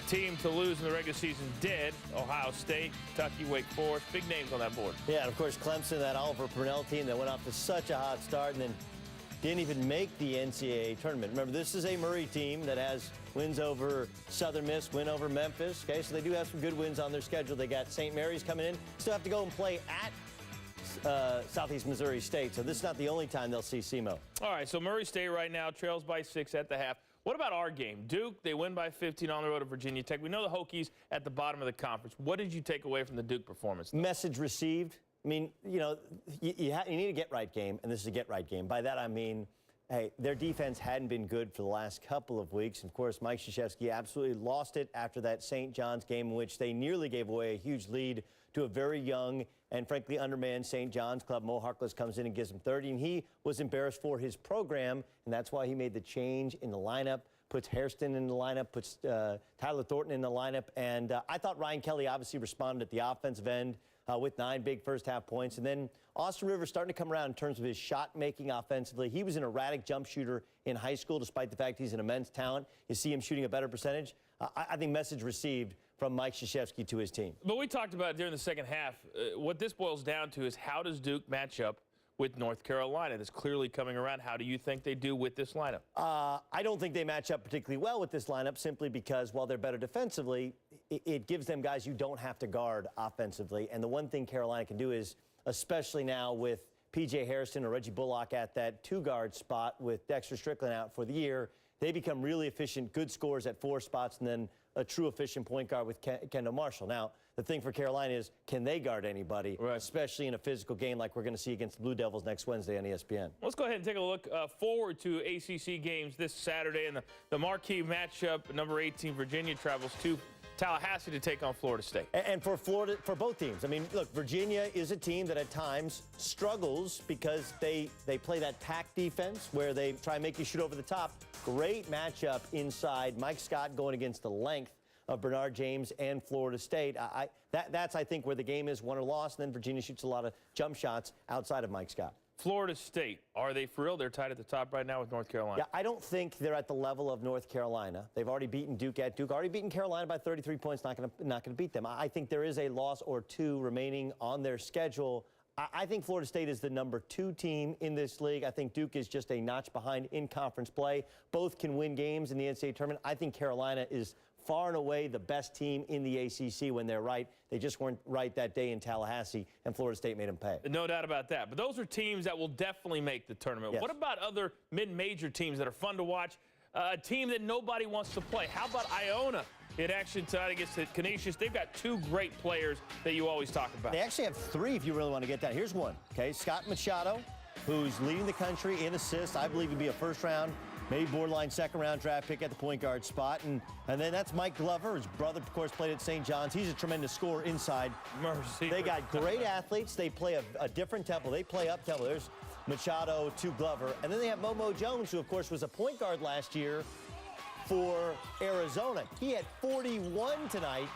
team to lose in the regular season did. Ohio State, Kentucky, Wake Forest, big names on that board.
Yeah, and of course, Clemson, that Oliver Purnell team that went off to such a hot start and then didn't even make the NCAA tournament. Remember, this is a Murray team that has wins over Southern Miss, win over Memphis. Okay, so they do have some good wins on their schedule. They got St. Mary's coming in. Still have to go and play at Southeast Missouri State, so this is not the only time they'll see SEMO.
All right, so Murray State right now trails by 6 at the half. What about our game? Duke, they win by 15 on the road to Virginia Tech. We know the Hokies at the bottom of the conference. What did you take away from the Duke performance, though?
Message received. I mean, you know, you need a get-right game, and this is a get-right game. By that I mean, hey, their defense hadn't been good for the last couple of weeks. Of course, Mike Krzyzewski absolutely lost it after that St. John's game in which they nearly gave away a huge lead to a very young and frankly undermanned St. John's club. Mo Harkless comes in and gives him 30, and he was embarrassed for his program, and that's why he made the change in the lineup, puts Hairston in the lineup, puts Tyler Thornton in the lineup, and I thought Ryan Kelly obviously responded at the offensive end with 9 big first-half points. And then Austin Rivers starting to come around in terms of his shot-making offensively. He was an erratic jump shooter in high school, despite the fact he's an immense talent. You see him shooting a better percentage. I think message received from Mike Krzyzewski to his team.
But we talked about it during the second half. What this boils down to is how does Duke match up with North Carolina? That's clearly coming around. How do you think they do with this lineup?
I don't think they match up particularly well with this lineup simply because while they're better defensively, it gives them guys you don't have to guard offensively. And the one thing Carolina can do is, especially now with P.J. Hairston or Reggie Bullock at that 2-guard spot with Dexter Strickland out for the year, they become really efficient, good scorers at 4 spots, and then a true efficient point guard with Kendall Marshall. Now, the thing for Carolina is, can they guard anybody,
right,
especially in a physical game like we're going to see against the Blue Devils next Wednesday on ESPN?
Let's go ahead and take a look forward to ACC games this Saturday. And the marquee matchup, number 18, Virginia travels to Tallahassee to take on Florida State.
And for Florida, for both teams. I mean, look, Virginia is a team that at times struggles because they play that pack defense where they try and make you shoot over the top. Great matchup inside. Mike Scott going against the length of Bernard James and Florida State. That's, I think, where the game is won or lost. And then Virginia shoots a lot of jump shots outside of Mike Scott.
Florida State, are they for real? They're tied at the top right now with North Carolina.
Yeah, I don't think they're at the level of North Carolina. They've already beaten Duke at Duke, already beaten Carolina by 33 points, not going to beat them. I think there is a loss or 2 remaining on their schedule. I think Florida State is the number 2 team in this league. I think Duke is just a notch behind in conference play. Both can win games in the NCAA tournament. I think Carolina is far and away the best team in the ACC when they're right. They just weren't right that day in Tallahassee, and Florida State made them pay.
No doubt about that. But those are teams that will definitely make the tournament.
Yes.
What about other mid-major teams that are fun to watch? A team that nobody wants to play. How about Iona in action tonight against the Canisius? They've got 2 great players that you always talk about.
They actually have 3 if you really want to get down. Here's one, okay? Scott Machado, who's leading the country in assists. I believe he'd be a first-round, maybe borderline second-round draft pick at the point guard spot. And then that's Mike Glover. His brother, of course, played at St. John's. He's a tremendous scorer inside.
Mercy.
They got great athletes. They play a different tempo. They play up tempo. There's Machado to Glover. And then they have Momo Jones, who, of course, was a point guard last year for Arizona. He had 41 tonight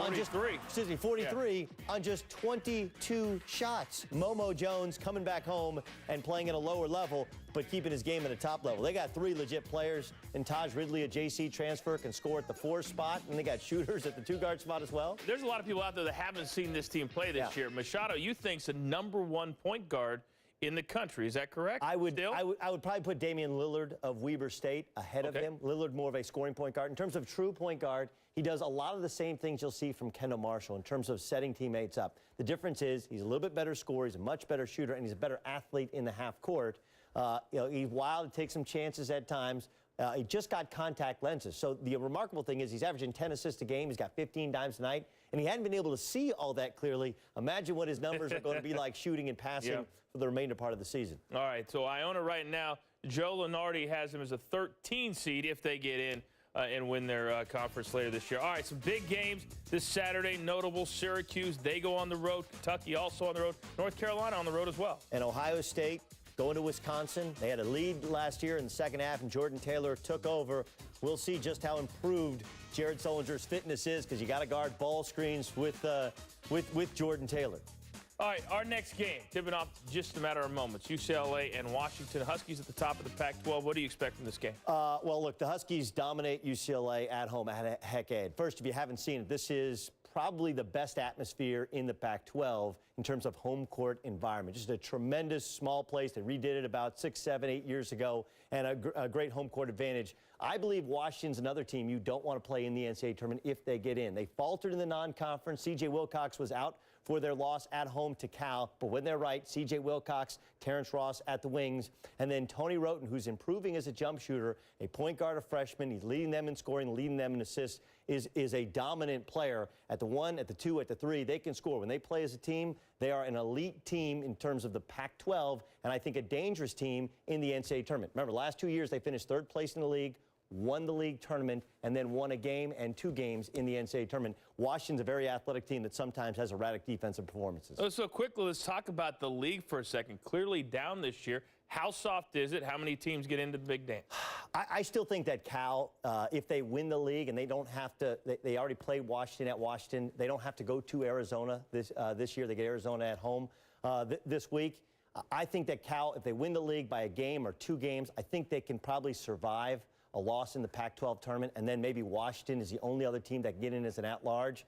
on just 43 on just 22 shots. Momo Jones coming back home and playing at a lower level, but keeping his game at a top level. They got 3 legit players, and Taj Ridley, a JC transfer, can score at the 4 spot, and they got shooters at the 2-guard spot as well.
There's a lot of people out there that haven't seen this team play this year. Machado, you think's the #1 point guard in the country. Is that correct?
I would probably put Damian Lillard of Weber State ahead of him. Lillard more of a scoring point guard. In terms of true point guard, he does a lot of the same things you'll see from Kendall Marshall in terms of setting teammates up. The difference is he's a little bit better scorer, he's a much better shooter, and he's a better athlete in the half court. He's wild, takes some chances at times. He just got contact lenses. So the remarkable thing is he's averaging 10 assists a game. He's got 15 dimes a night, and he hadn't been able to see all that clearly. Imagine what his numbers are going to be like shooting and passing for the remainder part of the season. All
right, so Iona right now, Joe Lunardi has him as a 13 seed if they get in and win their conference later this year. All right, some big games this Saturday. Notable Syracuse, they go on the road. Kentucky also on the road. North Carolina on the road as well.
And Ohio State going to Wisconsin. They had a lead last year in the second half, and Jordan Taylor took over. We'll see just how improved Jared Sullinger's fitness is, because you got to guard ball screens with Jordan Taylor.
All right, our next game, tipping off just a matter of moments. UCLA and Washington. Huskies at the top of the Pac-12. What do you expect from this game?
Well, look, the Huskies dominate UCLA at home at Heck Ed. First, if you haven't seen it, this is probably the best atmosphere in the Pac-12 in terms of home court environment. Just a tremendous small place. They redid it about 6, 7, 8 years ago, and a great home court advantage. I believe Washington's another team you don't want to play in the NCAA tournament if they get in. They faltered in the non-conference. C.J. Wilcox was out for their loss at home to Cal, but when they're right, C.J. Wilcox, Terrence Ross at the wings, and then Tony Roten, who's improving as a jump shooter, a point guard, a freshman. He's leading them in scoring, leading them in assists, is a dominant player at the 1, at the 2, at the 3. They can score. When they play as a team, they are an elite team in terms of the Pac-12, and I think a dangerous team in the NCAA tournament. Remember, last 2 years, they finished 3rd place in the league, won the league tournament, and then won a game and 2 games in the NCAA tournament. Washington's a very athletic team that sometimes has erratic defensive performances.
So quickly, let's talk about the league for a second. Clearly down this year. How soft is it? How many teams get into the big dance?
I still think that Cal, if they win the league and they don't have to, they already played Washington at Washington. They don't have to go to Arizona this year. They get Arizona at home this week. I think that Cal, if they win the league by a game or 2 games, I think they can probably survive a loss in the Pac-12 tournament, and then maybe Washington is the only other team that get in as an at-large.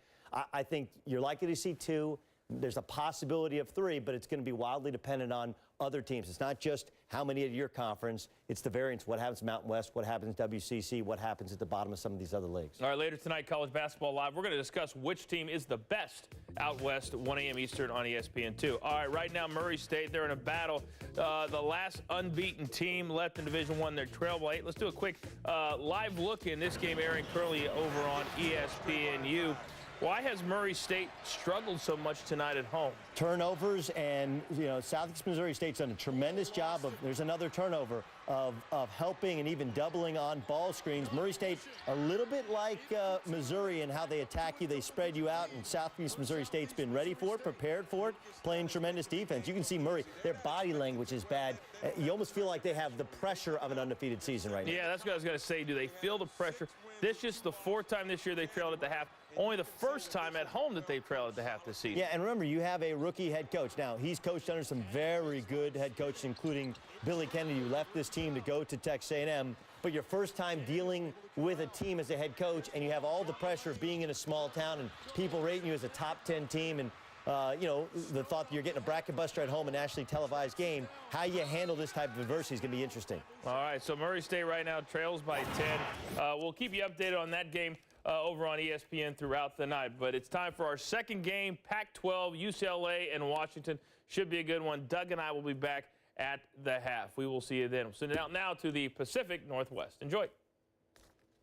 I think you're likely to see 2. There's a possibility of 3, but it's going to be wildly dependent on other teams. It's not just how many at your conference. It's the variance. What happens in Mountain West, what happens in WCC, what happens at the bottom of some of these other leagues.
All right, later tonight, College Basketball Live, we're going to discuss which team is the best out west, 1 a.m. Eastern on ESPN2. All right, right now, Murray State, they're in a battle. The last unbeaten team left in Division I, they're trail by 8. Let's do a quick live look in this game airing currently over on ESPNU. Why has Murray State struggled so much tonight at home?
Turnovers, and Southeast Missouri State's done a tremendous job of, there's another turnover, of helping and even doubling on ball screens. Murray State, a little bit like Missouri in how they attack you, they spread you out, and Southeast Missouri State's been ready for it, prepared for it, playing tremendous defense. You can see Murray, their body language is bad. You almost feel like they have the pressure of an undefeated season right now.
Yeah, that's what I was going to say. Do they feel the pressure? This is just the 4th time this year they trailed at the half. Only the 1st time at home that they've trailed at the half this season.
Yeah, and remember, you have a rookie head coach. Now, he's coached under some very good head coaches, including Billy Kennedy, who left this team to go to Texas A&M. But your first time dealing with a team as a head coach, and you have all the pressure of being in a small town and people rating you as a top 10 team, and the thought that you're getting a bracket buster at home, a nationally televised game, how you handle this type of adversity is going to be interesting.
All right, so Murray State right now trails by 10. We'll keep you updated on that game over on ESPN throughout the night. But it's time for our second game, Pac-12, UCLA and Washington. Should be a good one. Doug and I will be back at the half. We will see you then. We'll send it out now to the Pacific Northwest. Enjoy.